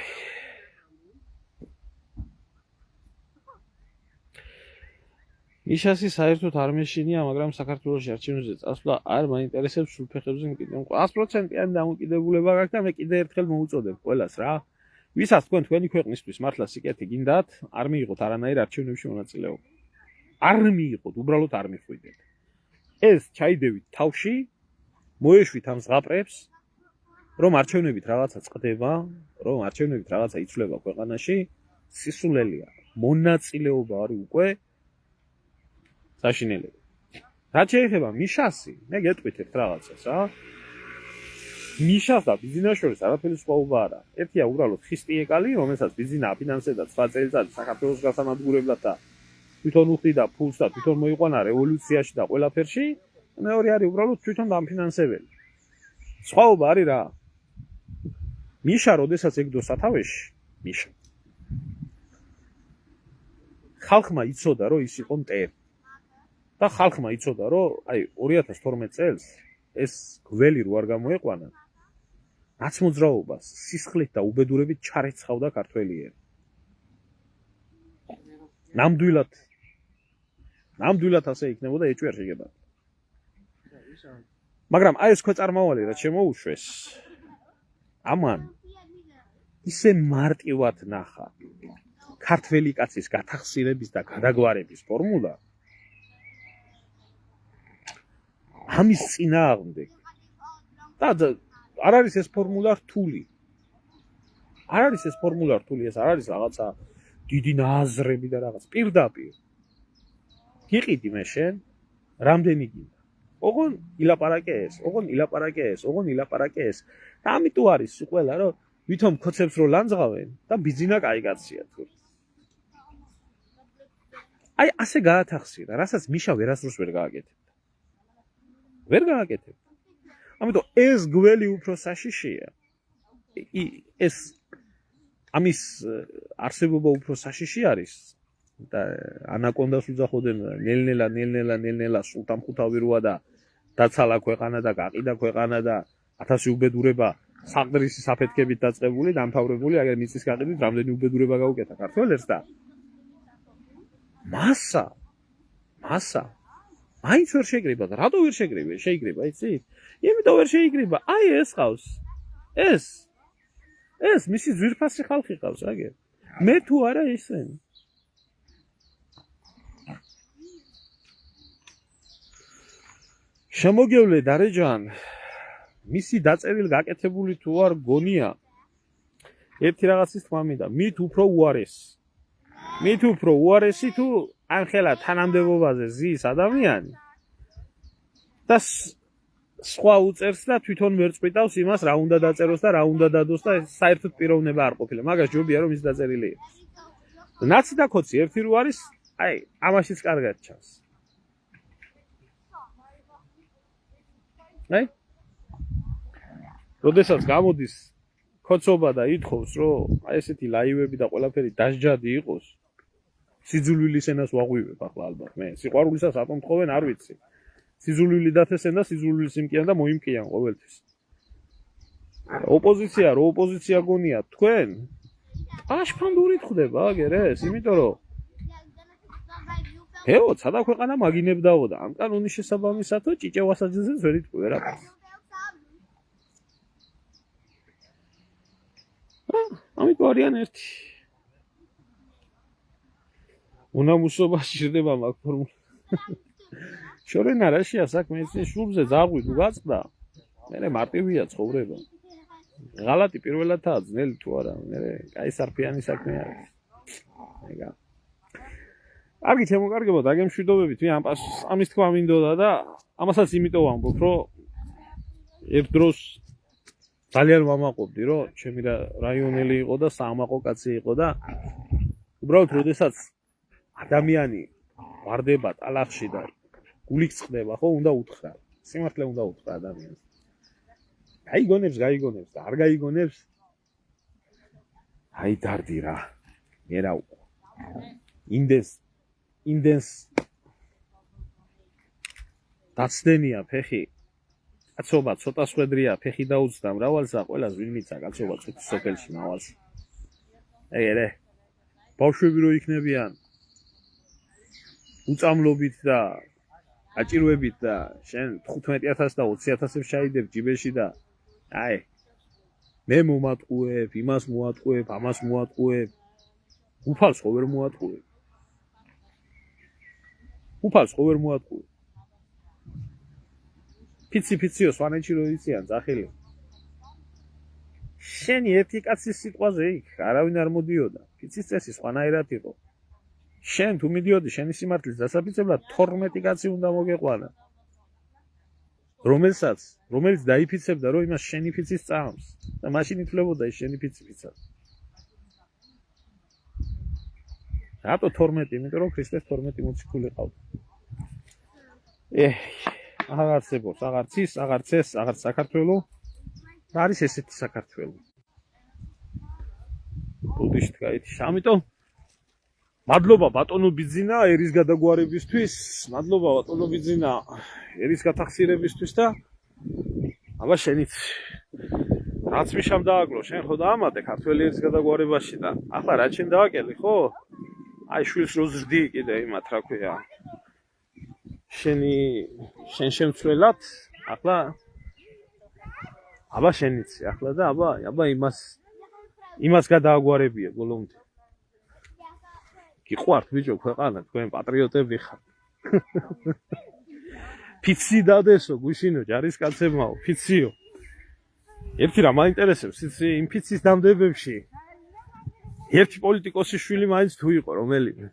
იშასი საერთოდ არ მეშინია, მაგრამ საქართველოში არჩევნებზე წასვლა არ მაინტერესებს, სულ ფეხებზე მკიდე 100%-იანი დამოკიდებულება გაქვს და მე კიდე ერთხელ მოუწოდებ ყველას რა. ვისაც თქვენი ქვეყნისთვის მართლა სიკეთე გინდათ, არ მიიღოთ არანაირ არჩევნებში მონაწილეობა. არ მიიღოთ, უბრალოდ არ მიხვიდეთ. ეს ჩაიდევით თავში, მოეშვით ამ ზღაპრებს, რომ არჩევნებით რაღაცა წყდება, რომ არჩევნებით რაღაცა იცვლება ქვეყანაში, სისულელია. მონაწილეობა არის უკვე საშინელება. რაც შეეხება მიშასი, მე გეტყვით რაღაცას, რა. მიშას და ბიზნეს შორის არაფერი სხვაობა არა. ერთია უბრალოდ ხისტიეკალი, რომელსაც ბიზნესა აფინანსებდა 9 წელიწად საქართველოს გასანადგურებლად და თვითონ უხდიდა ფულს და თვითონ მოიყვანა რევოლუციაში და ყველაფერში, მეორე არის უბრალოდ თვითონ დამფინანსებელი. სხვაობა არის რა. მიშა როდესაც ეგდო სათავეში, მიშა ხალხმა იცოდა, რომ ის იყო მტერი. და ხალხმა იცოდა, რომ აი 2012 წელს ეს გველი რო არ გამოეყვანა, ნაცმოძრაობას სისხლით და უბედურებით ჩარეცხავდა ქართველიერი. ნამდვილად ასე იქნებოდა, ეჭვი არ შეგება. მაგრამ აი ეს ქვეწარმავალი რაც შემოუშვეს, ამან ისე მარტივად ნახა, ქართველი კაცის გათახსირების და გადაგვარების ფორმულა ამის წინააღმდეგ და არ არის ეს ფორმულა რთული. არ არის ეს ფორმულა რთული, ეს არ არის რაღაცა დიდი ნაზრები და რაღაც. პირდაპირ გიყიდი მე შენ რამდენი გინდა. ოღონ ილაპარაკე ეს. და ამიტომ არის ყველა რომ ვითომ ქოცებს რო ლანძღავენ და ბიძინა კაი კაცია თუ. აი ასე გაათახსირა, რასაც მიშა ვერასდროს ვერ გააკეთებდა. ამიტომ ეს გველი უფრო საშიშია. ეს ამის არსებობა უფრო საშიში არის და ანაკონდას უძახოდნენ ნელ-ნელა სულთან ხუთავი როა და დაცალა ქვეყანა და გაყიდა ქვეყანა და 1000 უბედურება საყდრისი საფეთქებით დაწყებული, დამთავრებული, აგერ მიწის გაყიდვით რამდენი უბედურება გაუკეთა ქართველებს და მასა მაინც ვერ შეგრება და რატო ვერ შეგრება, იცი? იმიტომ ვერ შეიგრება, აი ეს ყავს. ეს მისი ძვირფასი ხალხი ყავს, აგერ. მე თუ არა ისინი. შემოგევლე დარეჯან, მისი დაწერილი გაკეთებული თუ არ გონია. ერთი რაღაცის თქმა მინდა, მით უფრო უარესი თუ ანხელა თანამდებობაზე ზის ადამიანი და სხვა უწერს და თვითონ ვერ წვიტავს იმას რა უნდა დაწეროს და რა უნდა დადოს და საერთოდ პიროვნება არ ყოფილა. მაგას ჯობია რომ ის დაწერილი იყოს. ნაცი და ქოცი ერთი რო არის, აი ამაშიც კარგად ჩანს. აი როდესაც გამოდის ქოცობა და ითხოვს რომ აი ესეთი ლაივები და ყველაფერი დასჯადი იყოს, სიძულვილის ენას ვაღვივებ ახლა ალბათ მე. სიყვარულისას რატომ თხოვენ არ ვიცი. სიძულვილი დათესენ და სიძულვილის იმკიან და მოიმკიან ყოველთვის. ოპოზიცია გონია თქვენ? აშფანდურით ხდება აგერ ეს, იმიტომ რომ ეო, სადა ქვეყანა მაგინებდაო და ამ კანონის შესაბამისათო ჭიჭევასაძეზე ვერ იტყვი ვერაფერს. ამით არიან ერთი. უნამუსობა სჭირდება მაგ ფორმულას. შორენ არაშია საქმე ისე შუბზე ზაღვი თუ გაწყდა. მე მარტივია ცხოვრება. ღალატი პირველადაა ძნელი თუ არა, მე კაი სარფიანი საქმე არის. ეგა. კარგი შემოკარგებო, დაგემშვიდობებით, მე ამის თქვა მინდოდა და ამასაც იმიტომ ვამბობ, რომ ერთ დროს ძალიან ვამაყობდი, რომ ჩემი რაიონელი იყო და საამაყო კაცი იყო და უბრალოდ როდესაც ადამიანი ვარდება ტალახში და გულიქს ხდება, ხო, უნდა უთხრა. სიმართლე უნდა უთხრა ადამიანს. გაიგონებს და არ გაიგონებს. აი დარდი რა. მერა ინდენს დაცდენია ფეხი. კაცობა ცოტა სვედრია, ფეხი დაუძდა მრავალსა, ყველას ვინ მიცა კაცობა ცოტა სოფელში მავალს. ეგერე. ბავშვები რო იქნებიან უწამლობით და აჭირვებით და შენ 15,000 და 20,000 შაიდებ ჯიბეში და აი მე მომატყუებ, იმას მოატყუებ, ამას მოატყუებ. უფალს ხო ვერ მოატყუებ. ფიცი-ფიციო სვანეთში რო იციან ძახილი. შენი ერთი კაცის სიტყვაზე იქ არავინ არ მოდიოდა. ფიცის წესი სხვანაირად იყო. შენ თუ მიდიოდი შენი სიმართლის დასაფიცებლად 12 კაცი უნდა მოგეყვანა. რომელიც დაიფიცებდა რომ იმას შენი ფიცის წამს და მაშინ ითვლებოდა ის შენი ფიცი-ფიცად. რატო 12? იმიტომ რომ ქრისტეს 12 მოციქული ყავდა. აღარ არსებობს, აღარც ის, აღარც ეს, აღარც საქართველო. რა არის ესეთი საქართველო? ბუდიშტ გაითი. ამიტომ მადლობა ბატონო ბიძინა ერის გადაგვარებისთვის, მადლობა ბატონო ბიძინა ერის გათახსირებისთვის და აბა შენიც რაც მიშამ დააკლო, შენ ხო დაამატე ქართველი ერის გადაგვარებაში და ახლა რა შენ დააკელი, ხო? აი შვილს რო ზრდი კიდე იმათ რა ქვია. შენ შემცვლელად ახლა აბა შენიცი ახლა და აბა იმას გადააგვარებია ბოლომდე. გიყვართ ბიჭო ქვეყანა, თქვენ პატრიოტები ხართ. ფიცი დადესო, გუშინო ჯარისკაცებმაო, ფიციო. ერთი რა მაინტერესებს, იცი, იმ ფიცის დამდებებში ერთი პოლიტიკოსის შვილი მაინც თუ იყო რომელიმე.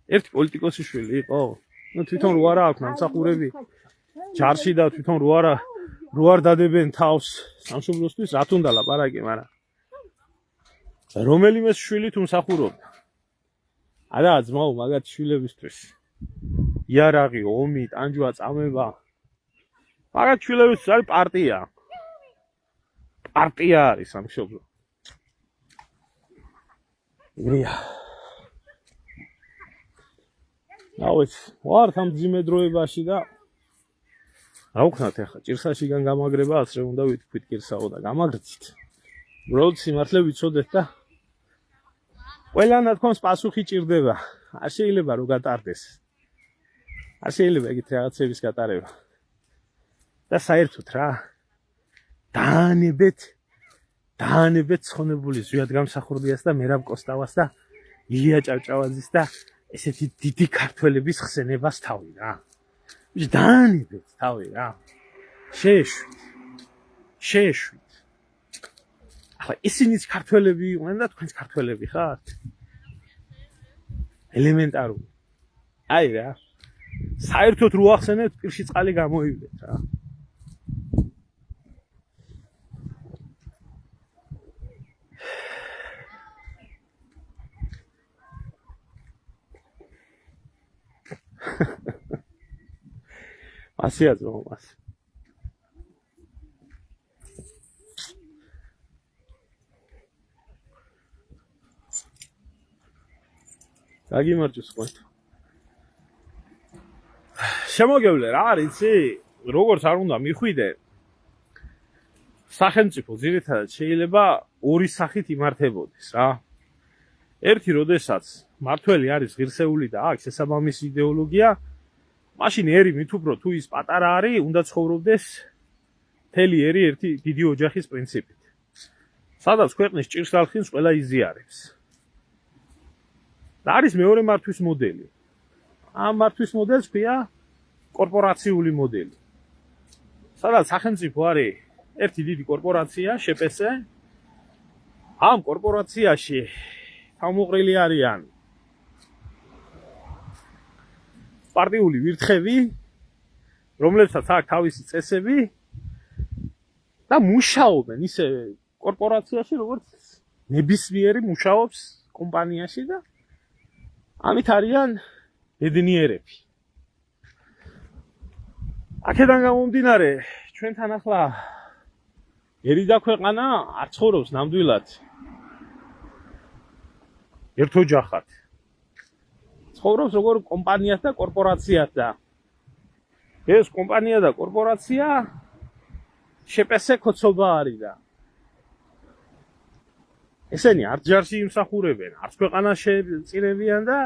ერთი პოლიტიკოსის შვილი იყო. ნუ თვითონ რო არა აქვს ნამსახურები ჯარში და თვითონ რო არ დადებენ თავს სამშობლოსთვის, რა თუნდა ლაპარაკი, მაგრამ რომელიმე შვილი თუ მსახურობდა. არა ძმაო, მაგათი შვილებისთვის იარაღი, ომი, ტანჯვა, წამება. მაგათ შვილებისთვის არის პარტია. პარტია არის სამშობლო. იგრია. ავეთ, ვართ ამ ძიმე დროებაში და რა ვქნათ ახლა, ჭირსაშიგან გამაგრება ასე უნდა ვიტყვით კირსაო და გამაგრდით. უბრალოდ სიმართლე ვიცოდეთ და ყველანათქვამს პასუხი ჭირდება. არ შეიძლება რომ გატარდეს. არ შეიძლება ეგეთ რაღაცების გატარება. და საერთოდ რა დაანებეთ ცხონებული ზვიად გამსახურდიას და მერაბ კოსტავას და ილია ჭავჭავაძის და ესეთი დიდი ქართველების ხსენებას თავი რა. დაანებეთ თავი რა. შეეშვით. ახლა ისინიც ქართველები იყვნენ და თქვენც ქართველები ხართ? ელემენტარული. აი რა. საერთოდ რო ახსენეთ, პირში წყალი გამოივიდეთ რა. ასია ძმაო, ასე. გაგიმარჯოს თქვენ. შემოგევლე რა არის, იცი? როგორც არ უნდა მიხვიდე, სახელმწიფო ძირითადად შეიძლება ორი სახით იმართებოდეს რა. ერთი, როდესაც მართველი არის ღირსეული და აქვს შესაბამისი იდეოლოგია, მაშინ ერი მით უფრო თუ ის პატარა არის, უნდა ცხოვრობდეს მთელი ერი ერთი დიდი ოჯახის პრინციპით. სადაც ქვეყნის ჭირს ხალხის ყველა იზიარებს. და არის მეორე მართვის მოდელი. ამ მართვის მოდელს ქვია კორპორაციული მოდელი. სადაც სახელმწიფო არის ერთი დიდი კორპორაცია, შპს. ამ კორპორაციაში თავმოყრილი არიან პარტიული ვირთხები, რომლებსაც აქვს თავისი წესები და მუშაობენ ისე კორპორაციაში, როგორც ნებისმიერი მუშაობს კომპანიაში და ამით არიან ბედნიერები. აქედან გამომდინარე, ჩვენთან ახლა ერი და ქვეყანა არ ცხოვრობს ნამდვილად ერთოჯახად. ცხოვრობს როგორ კომპანიად და კორპორაციად და ეს კომპანია და კორპორაცია შპს კოცობა არის და ესენი არც ჯარში იმსახურებენ, არც ქვეყანას შეწირებიან და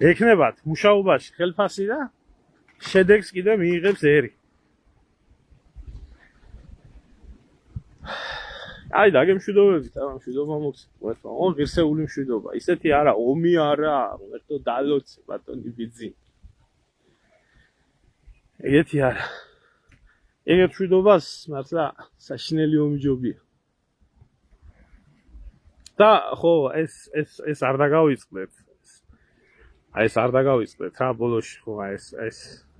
ექნებათ მუშაობაში ხელფასი და შედეგს კიდე მიიღებს ერი. აი და გემშვიდობებით, მშვიდობა მოგცეთ. ონ ღირსეული მშვიდობა. ისეთი არა, ომი არა, ერთო დალოცე ბატონი ბიძი. ეგეთი არა. ეგეთ მშვიდობას მართლა საშინელი ომი ჯობია. და ხო, ეს არ დაგავიწყდეთ. აი ეს არ დაგავიწყდეთ რა ბოლოში ხო,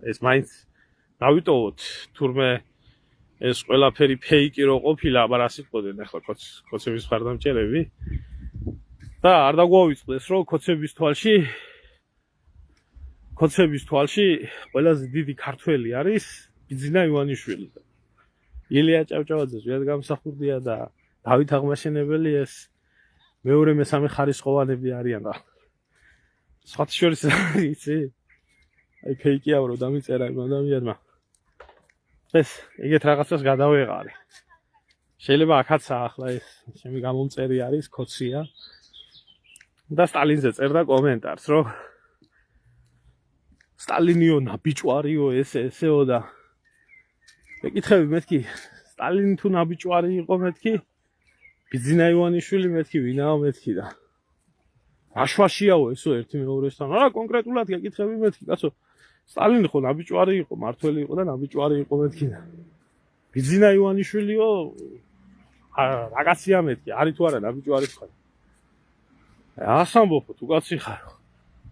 ეს მაინც დავიტოვოთ თურმე ეს ყველაფერი ფეიკი რო ყოფილა, აბა რა სიტყვოდენ ახლა კოცების მხარდამჭერები და არ დაგვავიწყდეს რომ კოცების თვალში ყველაზე დიდი ქართველი არის ბიძინა ივანიშვილი. ილია ჭავჭავაძე ზვიად გამსახურდია და დავით აღმაშენებელი ეს მეორე მესამე ხარისხოვანები არიან და სხვათა შორის იცი? აი ფეიკია რო დამიწერა იმ ადამიანმა. ეს ეგეთ რაღაცას გადავეღარე. შეიძლება აქაცა ახლა ეს შემი გამომწერი არის კოცია და სტალინზე წერდა კომენტარს რომ სტალინიო ნაბიჭვარიო ესეო და ეკითხები მეთქი სტალინი თუ ნაბიჭვარი იყო მეთქი ბიძინა ივანიშვილი მეთქი ვინაო მეთქი და აშვაშიაო ესო ერთი მეორესთან. არა, კონკრეტულად გეკითხები მეთქი, კაცო. სტალინი ხო ნაბიჯვარი იყო, მართველი იყო და ნაბიჯვარი იყო მეთქინა. ბიძინა ივანიშვილიო რაგაცია მეთქი, არის თუ არა ნაბიჯვარი ხარ. ასამბობ თუ კაცი ხარ.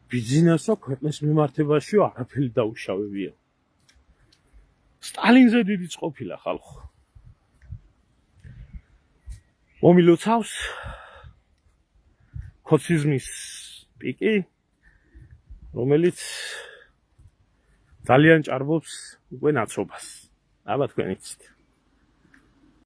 ბიძინასო ქვეყნის მიმართებაშიო არაფერი დაუშავებია. სტალინზე დიდიც ყოფილა ხალხო. მომილოცავს კოციზმის პიკი, რომელიც ძალიან ჭარბობს უკვე ნაცრობას. აბა თქვენ იცით.